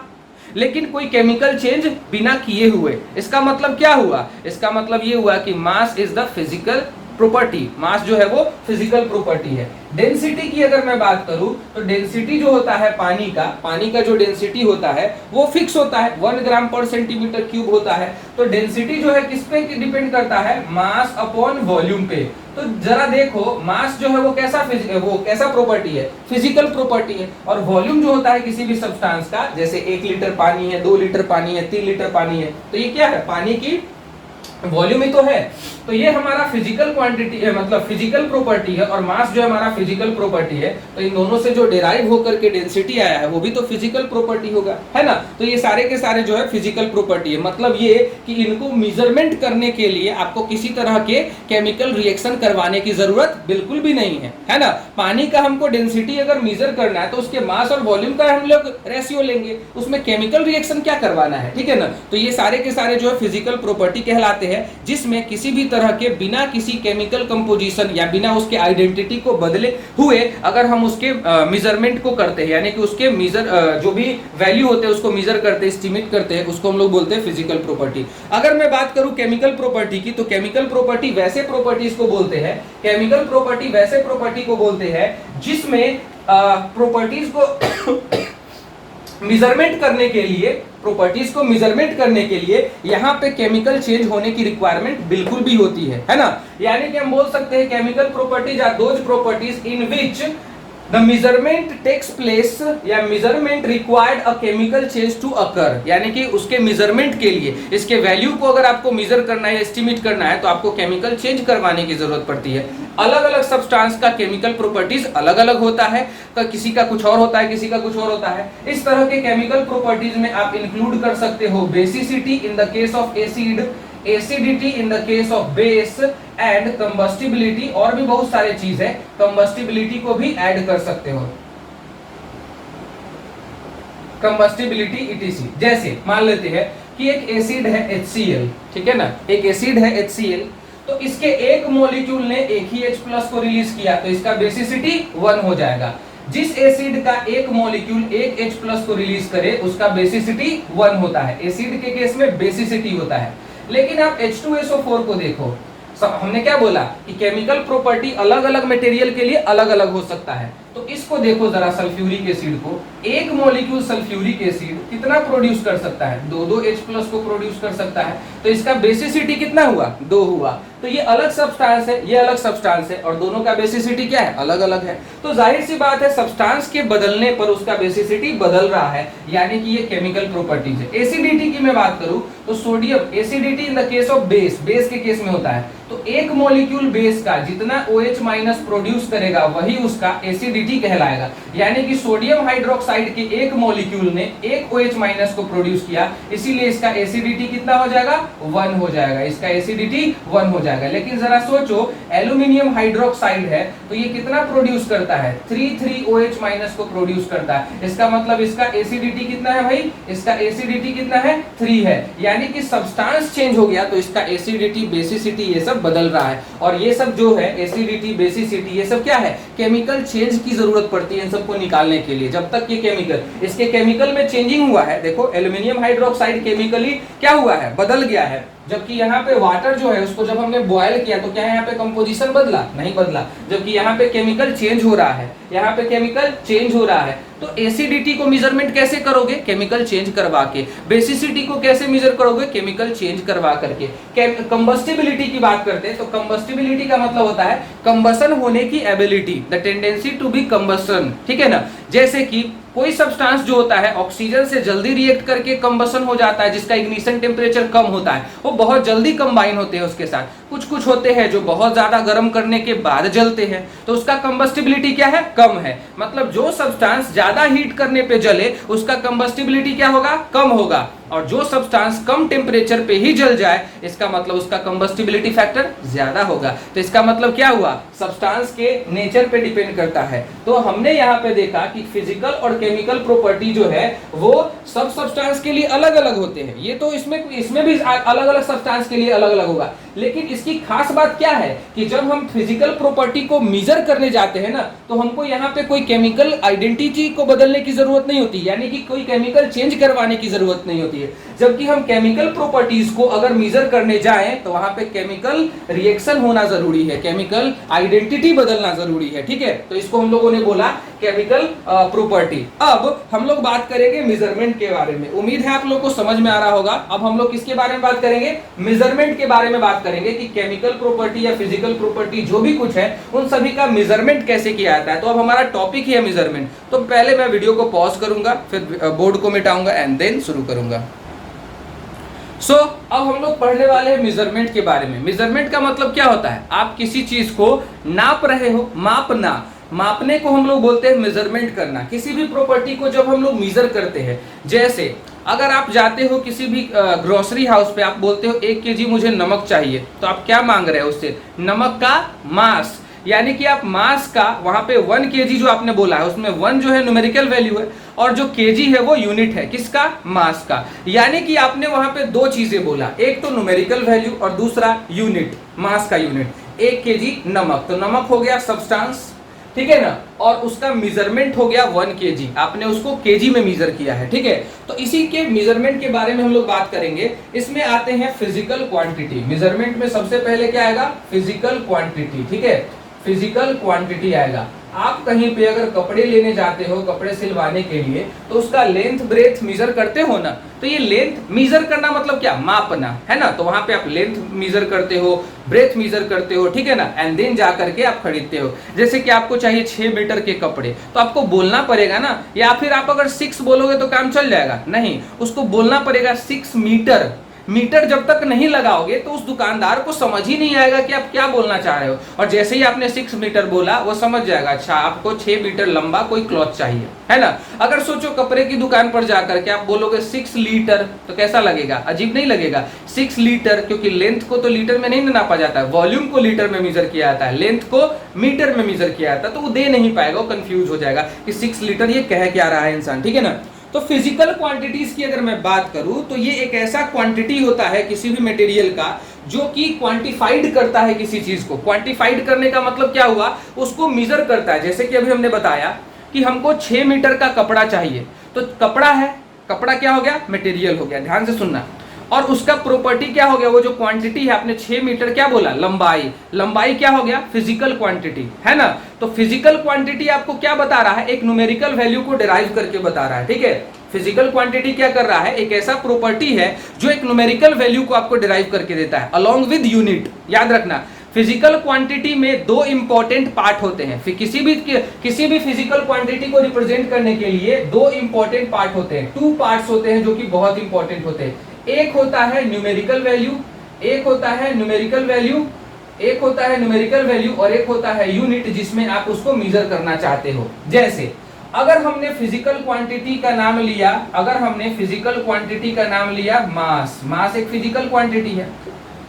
लेकिन कोई केमिकल चेंज बिना किए हुए। इसका मतलब क्या हुआ? इसका मतलब ये हुआ कि mass is the physical property. Mass जो है वो फिजिकल प्रॉपर्टी है। डेंसिटी की अगर मैं बात करूं तो डेंसिटी जो होता है पानी का जो डेंसिटी होता है वो फिक्स होता है, 1 ग्राम पर सेंटीमीटर क्यूब होता है। तो डेंसिटी जो है किस पे डिपेंड करता है? मास अपॉन वॉल्यूम पे। तो जरा देखो मास जो है वो कैसा प्रॉपर्टी है? फिजिकल प्रॉपर्टी है। और वॉल्यूम जो होता है किसी भी सब्सटेंस का, जैसे 1 लीटर पानी है, 2 लीटर पानी है, 3 लीटर पानी है, तो ये क्या है? पानी की वॉल्यूम ही तो है। तो ये हमारा फिजिकल क्वांटिटी है, मतलब फिजिकल प्रॉपर्टी है, और मास जो है हमारा फिजिकल प्रॉपर्टी है। तो इन दोनों से जो डिराइव होकर के डेंसिटी आया है वो भी तो फिजिकल प्रॉपर्टी होगा, है ना। तो ये सारे के सारे जो है फिजिकल प्रॉपर्टी है। मतलब ये कि इनको मेजरमेंट करने के लिए आपको किसी तरह के केमिकल रिएक्शन करवाने की जरूरत बिल्कुल भी नहीं है ना। पानी का हमको डेंसिटी अगर मेजर करना है तो उसके मास और वॉल्यूम का हम लोग रेशियो लेंगे, उसमें केमिकल रिएक्शन क्या करवाना है, ठीक है ना। तो ये सारे के सारे जो है फिजिकल प्रॉपर्टी कहलाते हैं, जिसमें किसी भी तरह के बिना किसी केमिकल कंपोजिशन या बिना उसके आइडेंटिटी को बदले हुए अगर हम उसके मेजरमेंट को करते हैं, यानी कि उसके जो भी वैल्यू होते हैं उसको मेजर करते हैं, एस्टिमेट करते हैं, उसको हम लोग बोलते हैं फिजिकल प्रॉपर्टी। अगर मैं बात करूं केमिकल प्रॉपर्टी की, तो केमिकल प्रॉपर्टी वैसे प्रॉपर्टीज को बोलते हैं, केमिकल प्रॉपर्टी वैसे प्रॉपर्टी को बोलते हैं जिसमें प्रॉपर्टीज को मेजरमेंट करने के लिए, प्रॉपर्टीज को मेजरमेंट करने के लिए यहाँ पे केमिकल चेंज होने की रिक्वायरमेंट बिल्कुल भी होती है ना। यानी कि हम बोल सकते हैं chemical properties are those properties in which the measurement takes place या measurement required a chemical change to occur. यानी कि उसके मेजरमेंट के लिए, इसके वैल्यू को अगर आपको मेजर करना है, एस्टिमेट करना है, तो आपको केमिकल चेंज करवाने की जरूरत पड़ती है। अलग अलग सब्सटेंस का केमिकल प्रॉपर्टीज अलग अलग होता है, किसी का कुछ और होता है, किसी का कुछ और होता है। इस तरह के केमिकल प्रॉपर्टीज में आप इंक्लूड कर सकते हो basicity in the case of acid, acidity in the case of base and combustibility, और भी बहुत सारे चीज है, कंबस्टिबिलिटी को भी ऐड कर सकते हो, कंबस्टिबिलिटी इटीसी। जैसे मान लेते हैं कि एक एसिड है HCl, ठीक है ना, एक एसिड है HCl, तो इसके एक मॉलिक्यूल ने एक ही H+ को रिलीज किया तो इसका बेसिसिटी 1 हो जाएगा। जिस एसिड का एक मॉलिक्यूल एक H+ को रिलीज करे उसका बेसिसिटी 1 होता है। एसिड के केस में बेसिसिटी होता है। लेकिन आप H2SO4 को देखो, हमने क्या बोला कि केमिकल प्रॉपर्टी अलग अलग मटेरियल के लिए अलग अलग हो सकता है। तो इसको देखो जरा, सल्फ्यूरिक एसिड को, एक मॉलिक्यूल सल्फ्यूरिक एसिड कितना प्रोड्यूस कर सकता है? 2 H+ को प्रोड्यूस कर सकता है। तो इसका बेसिसिटी कितना हुआ? 2 हुआ। तो ये अलग सब्सटेंस है, ये अलग सब्सटेंस है, और दोनों का बेसिसिटी क्या है? अलग अलग है। तो जाहिर सी बात है सब्सटेंस के बदलने पर उसका बेसिसिटी बदल रहा है, यानी कि ये केमिकल प्रॉपर्टीज है। एसिडिटी की मैं बात करूं तो sodium, acidity in the case of base, base के केस में होता है। तो एक मॉलिक्यूल बेस का जितना OH माइनस प्रोड्यूस करेगा वही उसका एसिडिटी कहलाएगा। यानी कि सोडियम हाइड्रोक्साइड के एक मॉलिक्यूल ने एक OH माइनस को प्रोड्यूस किया, इसीलिए इसका एसिडिटी कितना हो जाएगा, 1 हो जाएगा, इसका एसिडिटी 1 हो जाएगा। लेकिन जरा सोचो एल्यूमिनियम हाइड्रोक्साइड है तो ये कितना प्रोड्यूस करता है, 3 OH माइनस को प्रोड्यूस करता है। इसका मतलब इसका एसिडिटी कितना है भाई, इसका एसिडिटी कितना है, 3 है। यानी कि सब्सटेंस चेंज हो गया तो इसका एसिडिटी बेसिसिटी ये सब बदल रहा है। और ये सब जो है एसिडिटी बेसिसिटी ये सब क्या है, केमिकल चेंज की जरूरत पड़ती है इन सबको निकालने के लिए। जब तक ये केमिकल, इसके केमिकल में चेंजिंग हुआ है, देखो एल्यूमिनियम हाइड्रोक्साइड केमिकली क्या हुआ है, बदल गया है। जबकि यहाँ पे वाटर जो है उसको जब हमने बॉयल किया तो क्या है, यहाँ पे कंपोजिशन बदला, नहीं बदला। जबकि यहाँ पे केमिकल चेंज हो रहा है, यहाँ पे केमिकल चेंज हो रहा है। तो एसिडिटी को मेजरमेंट कैसे करोगे, केमिकल चेंज करवा के। बेसिसिटी को कैसे मेजर करोगे, केमिकल चेंज करवा करके। कंबस्टिबिलिटी की बात करते हैं तो कंबस्टिबिलिटी का मतलब होता है कंबसन होने की ability, the tendency to be combustion, ठीक है ना। जैसे कि कोई सब्सटेंस जो होता है ऑक्सीजन से जल्दी रिएक्ट करके कंबसन हो जाता है, जिसका इग्निशन टेम्परेचर कम होता है, वो बहुत जल्दी कंबाइन होते हैं उसके साथ। कुछ होते हैं जो बहुत ज्यादा गर्म करने के बाद जलते हैं, तो उसका कंबस्टिबिलिटी क्या है, कम है। मतलब जो सब्सटेंस ज्यादा हीट करने पे जले उसका कंबस्टिबिलिटी क्या होगा, कम होगा। और जो सब्सटेंस कम टेम्परेचर पे ही जल जाए इसका मतलब उसका कंबस्टिबिलिटी फैक्टर ज्यादा होगा। तो इसका मतलब क्या हुआ, सब्सटेंस के नेचर पे डिपेंड करता है। तो हमने यहाँ पे देखा कि फिजिकल और केमिकल प्रॉपर्टी जो है वो सब सब्सटेंस के लिए अलग अलग होते हैं। ये तो इसमें भी अलग अलग सब्सटेंस के लिए अलग अलग होगा। लेकिन इसकी खास बात क्या है कि जब हम फिजिकल प्रॉपर्टी को मेजर करने जाते हैं ना, तो हमको यहाँ पे कोई केमिकल आइडेंटिटी को बदलने की जरूरत नहीं होती, यानी कि कोई केमिकल चेंज करवाने की जरूरत नहीं होती है। जबकि हम केमिकल प्रॉपर्टीज को अगर मेजर करने जाएं तो वहां पे केमिकल रिएक्शन होना जरूरी है, केमिकल आइडेंटिटी बदलना जरूरी है, ठीक है। तो इसको हम लोगों ने बोला केमिकल प्रॉपर्टी। अब हम लोग बात करेंगे मेजरमेंट के बारे में। उम्मीद है आप लोग को समझ में आ रहा होगा। अब हम लोग किसके बारे में बात करेंगे, मेजरमेंट के बारे में बात करेंगे कि केमिकल प्रॉपर्टी या फिजिकल प्रॉपर्टी जो भी कुछ है उन सभी का मेजरमेंट कैसे किया जाता है। तो अब हमारा टॉपिक ही है मेजरमेंट। तो पहले मैं वीडियो को पॉज करूंगा, फिर बोर्ड को मिटाऊंगा एंड देन शुरू करूंगा। अब हम लोग पढ़ने वाले हैं मेजरमेंट के बारे में। मेजरमेंट का मतलब क्या होता है, आप किसी चीज को नाप रहे हो, मापना, मापने को हम लोग बोलते हैं मेजरमेंट करना। किसी भी प्रॉपर्टी को जब हम लोग मेजर करते हैं, जैसे अगर आप जाते हो किसी भी ग्रोसरी हाउस पे, आप बोलते हो 1 kg मुझे नमक चाहिए, तो आप क्या मांग रहे हो उससे, नमक का मास। यानी कि आप मास का वहां पे 1 kg जो आपने बोला है उसमें 1 जो है न्यूमेरिकल वैल्यू है और जो kg है वो यूनिट है, किसका, मास का। यानी कि आपने वहां पे 2 चीजें बोला, एक तो न्यूमेरिकल वैल्यू और दूसरा यूनिट, मास का यूनिट। 1 kg नमक, तो नमक हो गया सब्सटेंस, ठीक है ना, और उसका मेजरमेंट हो गया 1 kg, आपने उसको kg में मेजर किया है, ठीक है। तो इसी के मेजरमेंट के बारे में हम लोग बात करेंगे। इसमें आते हैं फिजिकल क्वांटिटी। मेजरमेंट में सबसे पहले क्या आएगा, फिजिकल क्वांटिटी, ठीक है, फिजिकल क्वांटिटी आएगा। आप कहीं पे अगर कपड़े लेने जाते हो, कपड़े सिलवाने के लिए, तो उसका लेंथ ब्रेथ मेजर करते हो ना। तो ये लेंथ मेजर करना मतलब क्या, मापना, है ना। तो वहां पे आप लेंथ मेजर करते हो, ब्रेथ मेजर करते हो, ठीक है ना, एंड देन जा करके आप खरीदते हो। जैसे कि आपको चाहिए 6 मीटर के कपड़े, तो आपको बोलना पड़ेगा ना, या फिर आप अगर 6 बोलोगे तो काम चल जाएगा, नहीं, उसको बोलना पड़ेगा 6 मीटर। मीटर जब तक नहीं लगाओगे तो उस दुकानदार को समझ ही नहीं आएगा कि आप क्या बोलना चाह रहे हो। और जैसे ही आपने 6 मीटर बोला वो समझ जाएगा, अच्छा आपको 6 मीटर लंबा कोई क्लॉथ चाहिए, है ना। अगर सोचो कपड़े की दुकान पर जाकर के आप बोलोगे 6 लीटर, तो कैसा लगेगा, अजीब नहीं लगेगा। 6 लीटर, क्योंकि लेंथ को तो लीटर में नहीं नापा जाता है, वॉल्यूम को लीटर में मेजर किया जाता है, लेंथ को मीटर में मेजर किया जाता है। तो वो दे नहीं पाएगा, वो कंफ्यूज हो जाएगा कि 6 लीटर ये कह क्या रहा है इंसान, ठीक है ना। तो फिजिकल क्वांटिटीज की अगर मैं बात करूं तो ये एक ऐसा क्वांटिटी होता है किसी भी मटेरियल का जो कि क्वांटिफाइड करता है किसी चीज को। क्वांटिफाइड करने का मतलब क्या हुआ, उसको मेजर करता है। जैसे कि अभी हमने बताया कि हमको 6 मीटर का कपड़ा चाहिए, तो कपड़ा है, कपड़ा क्या हो गया, मटेरियल हो गया, ध्यान से सुनना। और उसका प्रॉपर्टी क्या हो गया, वो जो क्वांटिटी है, आपने 6 मीटर क्या बोला, लंबाई, लंबाई क्या हो गया, फिजिकल क्वांटिटी, है ना। तो फिजिकल क्वांटिटी आपको क्या बता रहा है, एक न्यूमेरिकल वैल्यू को डिराइव करके बता रहा है, ठीक है। फिजिकल क्वांटिटी क्या कर रहा है, एक ऐसा प्रॉपर्टी है जो एक न्यूमेरिकल वैल्यू को आपको डिराइव करके देता है अलोंग विद यूनिट। याद रखना, फिजिकल क्वांटिटी में 2 इंपॉर्टेंट पार्ट होते हैं। फिर किसी भी फिजिकल क्वांटिटी को रिप्रेजेंट करने के लिए 2 इंपॉर्टेंट पार्ट होते हैं, 2 पार्ट्स होते हैं जो कि बहुत इंपॉर्टेंट होते हैं। एक होता है न्यूमेरिकल वैल्यू, एक होता है न्यूमेरिकल वैल्यू एक होता है न्यूमेरिकल वैल्यू और एक होता है यूनिट जिसमें आप उसको मेजर करना चाहते हो। जैसे अगर हमने फिजिकल क्वांटिटी का नाम लिया, अगर हमने फिजिकल क्वांटिटी का नाम लिया मास, मास एक फिजिकल क्वांटिटी है,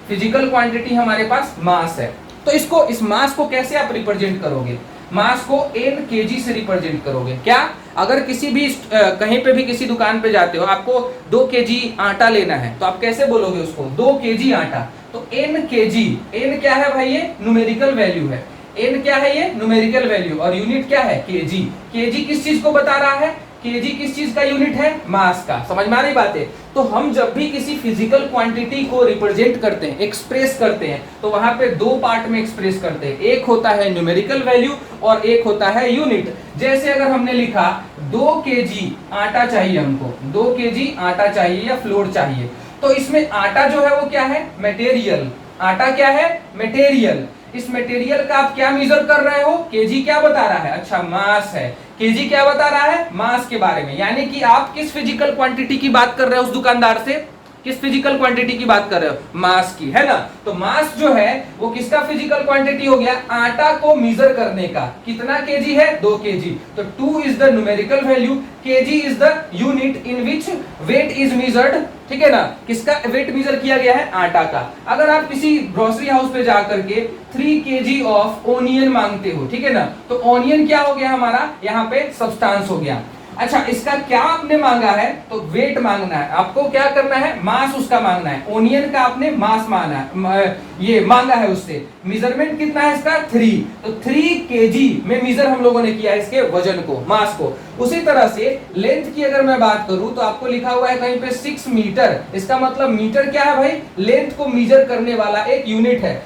फिजिकल क्वांटिटी हमारे पास मास है, तो इसको, इस मास को कैसे आप रिप्रेजेंट करोगे? मास को n kg से रिप्रेजेंट करोगे। क्या? अगर किसी भी कहीं पे भी किसी दुकान पे जाते हो, आपको 2 kg आटा लेना है, तो आप कैसे बोलोगे उसको? 2 kg आटा। तो n kg, n क्या है भाई? ये न्यूमेरिकल वैल्यू है। n क्या है? ये न्यूमेरिकल वैल्यू। और यूनिट क्या है? kg। kg किस चीज को बता रहा है? kg किस चीज का यूनिट है? मास का। समझ में आ रही बात है? तो हम जब भी किसी फिजिकल क्वांटिटी को रिप्रेजेंट करते हैं, एक्सप्रेस करते हैं, तो वहां पे दो पार्ट में एक्सप्रेस करते हैं। एक होता है न्यूमेरिकल वैल्यू और एक होता है यूनिट। जैसे अगर हमने लिखा 2 kg आटा चाहिए हमको, 2 kg आटा चाहिए या फ्लोर चाहिए, तो इसमें आटा जो है वो क्या है? मटेरियल। आटा क्या है? मटेरियल। इस मटेरियल का आप क्या मेजर कर रहे हो? केजी क्या बता रहा है? अच्छा, मास है। केजी क्या बता रहा है? मास के बारे में। यानी कि आप किस फिजिकल क्वांटिटी की बात कर रहे हो उस दुकानदार से? किस फिजिकल क्वांटिटी की बात कर रहे हो? मास की, है ना? तो मास जो है वो किसका फिजिकल क्वांटिटी हो गया? आटा को मेजर करने का। कितना केजी है? 2 केजी। तो 2 is the numerical value, KG is the unit in which weight is measured. ठीक है ना? किसका वेट मेजर किया गया है? आटा का। अगर आप किसी ग्रोसरी हाउस पे जाकर के 3 kg ऑफ ओनियन मांगते हो, ठीक है ना, तो ओनियन क्या हो गया हमारा? यहाँ पे सब्सटेंस हो गया। अच्छा, इसका क्या आपने मांगा है? तो वेट मांगना है आपको। क्या करना है? मास उसका मांगना है। ओनियन का आपने मास मांगा है, ये मांगा है उससे। मेजरमेंट कितना है इसका? 3। तो 3 kg में मेजर हम लोगों ने किया है इसके वजन को, मास को। उसी तरह से लेंथ की अगर मैं बात करूं तो आपको लिखा हुआ है कहीं पे 6 मीटर। इसका मतलब मीटर क्या है भाई? लेंथ को मेजर करने वाला एक यूनिट है।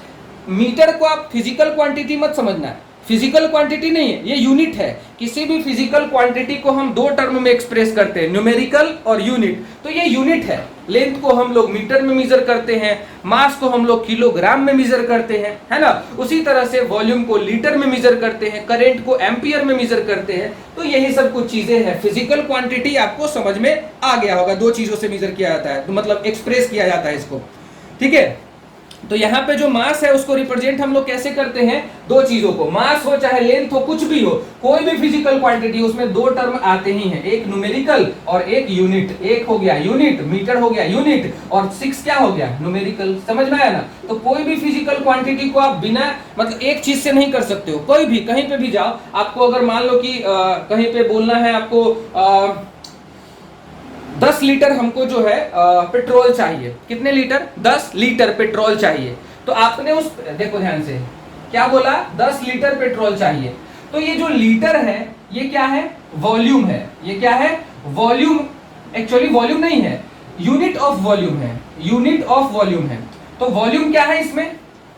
मीटर को आप फिजिकल क्वांटिटी मत समझना है, फिजिकल क्वांटिटी नहीं है, ये यूनिट है। किसी भी फिजिकल क्वांटिटी को हम दो टर्म में एक्सप्रेस करते हैं, न्यूमेरिकल और यूनिट। तो ये यूनिट है। लेंथ को हम लोग मीटर में मेजर करते हैं, मास को हम लोग किलोग्राम में मेजर करते हैं, है ना? उसी तरह से वॉल्यूम को लीटर में मेजर करते हैं, करंट को एम्पियर में मेजर करते हैं। तो यही सब कुछ चीजें हैं। फिजिकल क्वांटिटी आपको समझ में आ गया होगा, दो चीजों से मेजर किया जाता है, तो मतलब एक्सप्रेस किया जाता है इसको। ठीक है? तो यहाँ पे जो मास है उसको रिप्रेजेंट हम लोग कैसे करते हैं? दो चीजों को, मास हो चाहे लेंथ हो, कुछ भी हो, कोई भी फिजिकल क्वांटिटी, उसमें दो टर्म आते ही हैं, एक न्यूमेरिकल और एक यूनिट। एक हो गया यूनिट, मीटर हो गया यूनिट, और 6 क्या हो गया? न्यूमेरिकल। समझ में आया ना? तो कोई भी फिजिकल क्वांटिटी को आप बिना मतलब एक चीज से नहीं कर सकते हो। कोई भी कहीं पे भी जाओ, आपको अगर मान लो कि कहीं पे बोलना है आपको 10 लीटर हमको जो है पेट्रोल चाहिए। कितने लीटर? 10 लीटर पेट्रोल चाहिए। तो आपने उस, देखो ध्यान से, क्या बोला? 10 लीटर पेट्रोल चाहिए। तो ये जो लीटर है ये क्या है? वॉल्यूम है। ये क्या है? वॉल्यूम। एक्चुअली वॉल्यूम नहीं है, यूनिट ऑफ वॉल्यूम है। यूनिट ऑफ वॉल्यूम है। तो वॉल्यूम क्या है इसमें?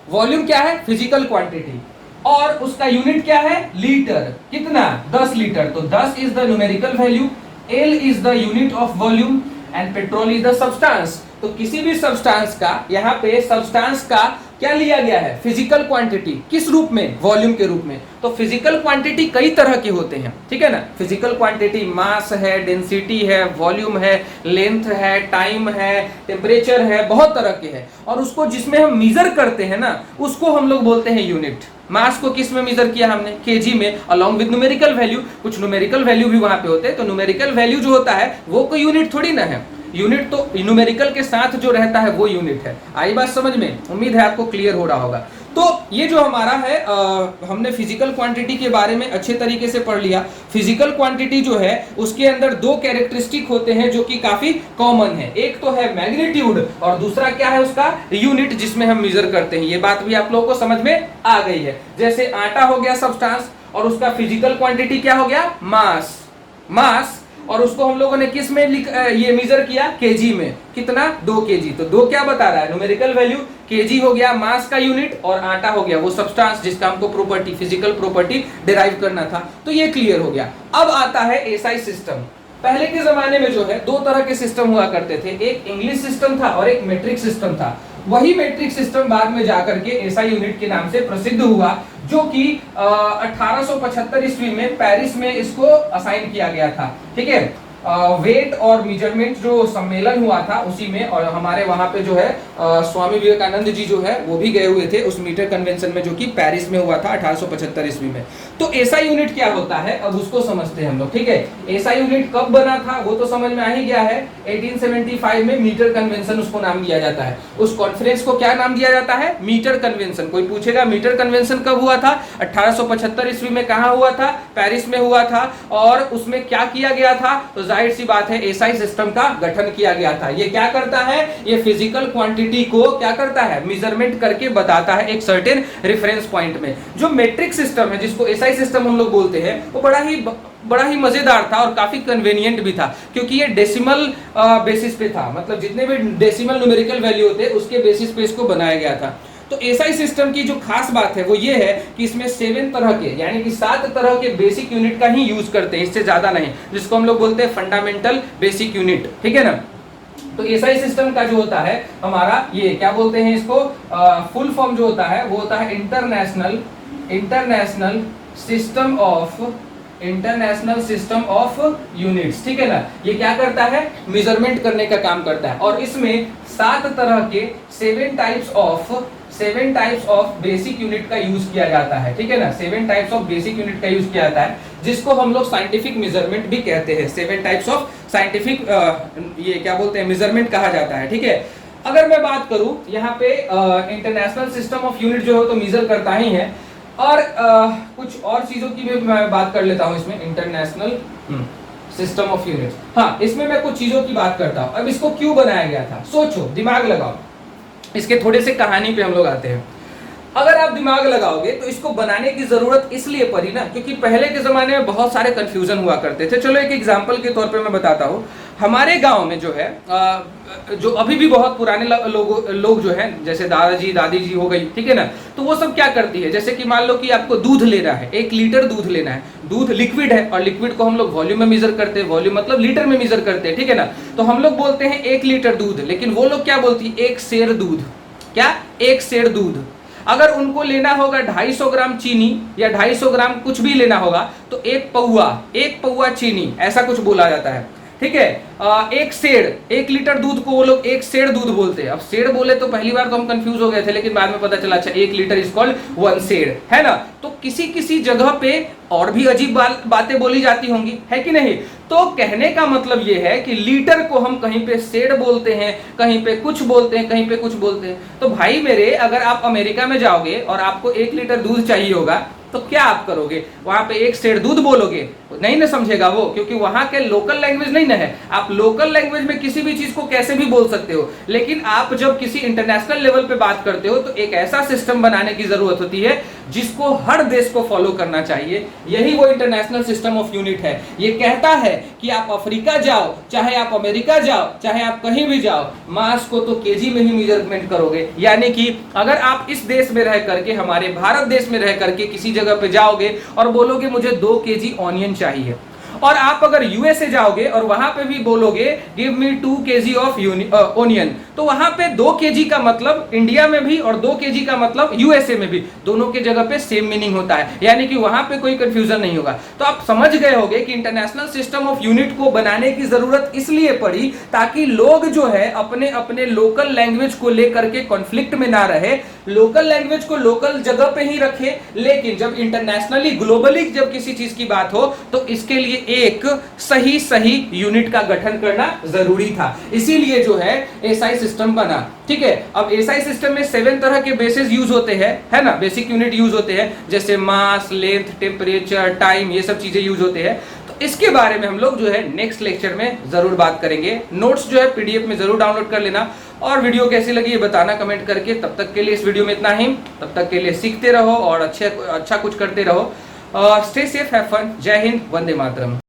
वॉल्यूम क्या है? Physical quantity. और उसका यूनिट क्या है? लीटर। कितना? 10 लीटर। तो 10 is the numerical value, L is the unit of volume and petrol is the substance। तो किसी भी सब्सटेंस का, यहाँ पे सब्सटेंस का क्या लिया गया है? Physical quantity. किस रूप में? वॉल्यूम के रूप में। तो फिजिकल क्वांटिटी कई तरह के होते हैं, ठीक है ना? फिजिकल क्वांटिटी मास है, डेंसिटी है, वॉल्यूम है, लेंथ है, टाइम है, टेम्परेचर है, बहुत तरह के हैं। और उसको जिसमें हम मेजर करते हैं ना, उसको हम लोग बोलते हैं यूनिट। मास को किस में मेजर किया हमने? केजी में, अलॉन्ग विद न्यूमेरिकल वैल्यू। कुछ न्यूमेरिकल वैल्यू भी वहां पे होते हैं। तो न्यूमेरिकल वैल्यू जो होता है वो कोई यूनिट थोड़ी ना है। यूनिट तो न्यूमेरिकल के साथ जो रहता है वो यूनिट है। आई बात समझ में? उम्मीद है आपको क्लियर हो रहा होगा। तो ये जो हमारा है हमने फिजिकल क्वांटिटी के बारे में अच्छे तरीके से पढ़ लिया। फिजिकल क्वांटिटी जो है उसके अंदर दो कैरेक्टरिस्टिक होते हैं जो कि काफी कॉमन है। एक तो है मैग्नीट्यूड और दूसरा क्या है उसका? यूनिट, जिसमें हम मेजर करते हैं। ये बात भी आप लोगों को समझ में आ गई है। जैसे आटा हो गया सब्सटेंस और उसका फिजिकल क्वांटिटी क्या हो गया? मास। मास, और उसको हम लोगों ने किस में ये मेजर किया? केजी में। कितना? 2 केजी। तो 2 क्या बता रहा है? Numerical value. केजी हो गया मास का यूनिट और आटा हो गया वो सब्सटेंस जिसका हमको प्रॉपर्टी, फिजिकल प्रॉपर्टी डिराइव करना था। तो ये क्लियर हो गया। अब आता है एसआई सिस्टम। पहले के जमाने में जो है दो तरह के सिस्टम हुआ करते थे, एक इंग्लिश सिस्टम था और एक मैट्रिक सिस्टम था। वही मैट्रिक सिस्टम बाद में जाकर के एसआई यूनिट के नाम से प्रसिद्ध हुआ, जो कि 1875 ईस्वी में पेरिस में इसको असाइन किया गया था। ठीक है? वेट और मेजरमेंट जो सम्मेलन हुआ था उसी में, और हमारे वहां पे जो है स्वामी विवेकानंद जी जो है वो भी गए हुए थे उस मीटर कन्वेंशन में, जो कि पेरिस में हुआ था 1875 ईस्वी में। तो एसआई यूनिट क्या होता है अब उसको समझते हैं हम लोग, ठीक है। एसआई यूनिट कब बना था वो तो समझ में आ ही गया है, 1875 में मीटर कन्वेंशन उसको नाम दिया जाता है। उस कॉन्फ्रेंस को क्या नाम दिया जाता है? Metre convention. कोई पूछेगा मीटर कन्वेंशन कब हुआ था? 1875 ईस्वी में। कहां हुआ था? पेरिस में हुआ था। और उसमें क्या किया गया था? तो जाहिर सी बात है एसआई सिस्टम का गठन किया गया था। ये क्या करता है? ये फिजिकल क्वांटिटी को क्या करता है? मेजरमेंट करके बताता है एक सर्टेन रेफरेंस पॉइंट में। जो मेट्रिक सिस्टम है जिसको एसआई सिस्टम हम लोग बोलते हैं वो बड़ा ही मजेदार था और काफी कन्वीनियंट भी था, क्योंकि ये डेसिमल बेसिस पे था। मतलब जितने भी डेसिमल न्यूमेरिकल वैल्यू होते उसके बेसिस पे इसको बनाया गया था। तो एसआई सिस्टम की जो खास बात है वो ये है कि इसमें 7 तरह के यानी कि 7 तरह के बेसिक यूनिट का ही यूज करते हैं, इससे ज्यादा नहीं, जिसको हम लोग बोलते हैं फंडामेंटल बेसिक यूनिट, ठीक है ना। तो एसआई सिस्टम का जो होता है हमारा, ये क्या बोलते हैं इसको, फुल फॉर्म जो होता है वो होता है इंटरनेशनल सिस्टम ऑफ यूनिट्स, ठीक है ना। ये क्या करता है? मेजरमेंट करने का काम करता है। और इसमें 7 तरह के 7 टाइप्स ऑफ बेसिक यूनिट का यूज किया जाता है, ठीक है ना। 7 टाइप्स ऑफ बेसिक यूनिट का यूज किया जाता है, जिसको हम लोग साइंटिफिक मेजरमेंट भी कहते हैं। 7 टाइप्स ऑफ साइंटिफिक ये क्या बोलते हैं, मेजरमेंट कहा जाता है, ठीक है। अगर मैं बात करूं यहाँ पे इंटरनेशनल सिस्टम ऑफ यूनिट जो है तो मेजर करता ही है, और कुछ और चीजों की भी मैं बात कर लेता हूं इसमें। इंटरनेशनल सिस्टम ऑफ यूनिट्स, हाँ, इसमें मैं कुछ चीजों की बात करता हूं। अब इसको क्यों बनाया गया था, सोचो, दिमाग लगाओ। इसके थोड़े से कहानी पे हम लोग आते हैं। अगर आप दिमाग लगाओगे तो इसको बनाने की जरूरत इसलिए पड़ी ना, क्योंकि पहले के जमाने में बहुत सारे कंफ्यूजन हुआ करते थे। चलो एक एग्जांपल के तौर पे मैं बताता हूँ। हमारे गांव में जो है जो अभी भी बहुत पुराने लोग जो हैं, जैसे दादाजी दादी जी हो गई, ठीक है ना, तो वो सब क्या करती है, जैसे कि मान लो कि आपको दूध लेना है, 1 लीटर दूध लेना है। दूध लिक्विड है और लिक्विड को हम लोग वॉल्यूम में मेजर करते हैं, वॉल्यूम मतलब लीटर में मेजर करते हैं, ठीक है ना। तो हम लोग बोलते हैं 1 लीटर दूध, लेकिन वो लोग क्या बोलती है? 1 सेर दूध। क्या? 1 सेर दूध। अगर उनको लेना होगा 250 ग्राम चीनी या 250 ग्राम कुछ भी लेना होगा तो 1 पौआ चीनी, ऐसा कुछ बोला जाता है, ठीक है। 1 सेर, 1 लीटर दूध को वो लोग 1 सेर दूध बोलते हैं। अब सेर बोले तो पहली बार तो हम कंफ्यूज हो गए थे, लेकिन बाद में पता चला अच्छा 1 लीटर इज कॉल्ड 1 सेर, है ना। तो किसी जगह पे और भी अजीब बातें बोली जाती होंगी, है कि नहीं। तो कहने का मतलब ये है कि लीटर को हम कहीं पे सेर बोलते हैं, कहीं पे कुछ बोलते हैं, कहीं पे कुछ बोलते हैं। तो भाई मेरे, अगर आप अमेरिका में जाओगे और आपको 1 लीटर दूध चाहिए होगा तो क्या आप करोगे? वहां पे 1 सेर दूध बोलोगे? नहीं ना समझेगा वो, क्योंकि वहां के लोकल लैंग्वेज नहीं ना है। आप लोकल लैंग्वेज में किसी भी चीज को कैसे भी बोल सकते हो, लेकिन आप जब किसी इंटरनेशनल लेवल पे बात करते हो तो एक ऐसा सिस्टम बनाने की जरूरत होती है जिसको हर देश को फॉलो करना चाहिए। यही वो इंटरनेशनल सिस्टम ऑफ यूनिट है। ये कहता है कि आप अफ्रीका जाओ, चाहे आप अमेरिका जाओ, चाहे आप कहीं भी जाओ, मास को तो केजी में ही मेजरमेंट करोगे। यानी कि अगर आप इस देश में रह करके, हमारे भारत देश में रह करके किसी जगह पे जाओगे और बोलोगे मुझे 2 केजी ऑनियन चाहिए, और आप अगर यूएसए जाओगे और वहां पे भी बोलोगे give me 2 KG of onion, तो वहां पे 2 केजी का मतलब इंडिया में भी और 2 केजी का मतलब यूएसए में भी, दोनों के जगह पे सेम मीनिंग होता है। यानी कि वहां पे कोई कंफ्यूजन नहीं होगा। तो आप समझ गए होंगे कि इंटरनेशनल सिस्टम ऑफ यूनिट को बनाने की जरूरत इसलिए पड़ी ताकि लोग जो है अपने अपने लोकल लैंग्वेज को लेकर के कॉन्फ्लिक्ट में ना रहे, लोकल लैंग्वेज को लोकल जगह पे ही रखे, लेकिन जब इंटरनेशनली ग्लोबली जब किसी चीज की बात हो तो इसके लिए एक सही यूनिट का गठन करना जरूरी था। इसीलिए जो है एसआई सिस्टम बना, ठीक है। अब एसआई सिस्टम में 7 तरह के बेसिस यूज होते हैं, है ना, बेसिक यूनिट यूज होते हैं, जैसे मास, लेंथ, टेम्परेचर, टाइम, ये सब चीजें यूज होते हैं। तो इसके बारे में हम लोग जो है नेक्स्ट लेक्चर में जरूर बात करेंगे। नोट्स जो है पीडीएफ में जरूर डाउनलोड कर लेना, और वीडियो कैसी लगी ये बताना कमेंट करके। तब तक के लिए इस वीडियो में इतना ही। तब तक के लिए सीखते रहो और अच्छा कुछ करते रहो। Stay safe, have fun. जय हिंद, वंदे मातरम।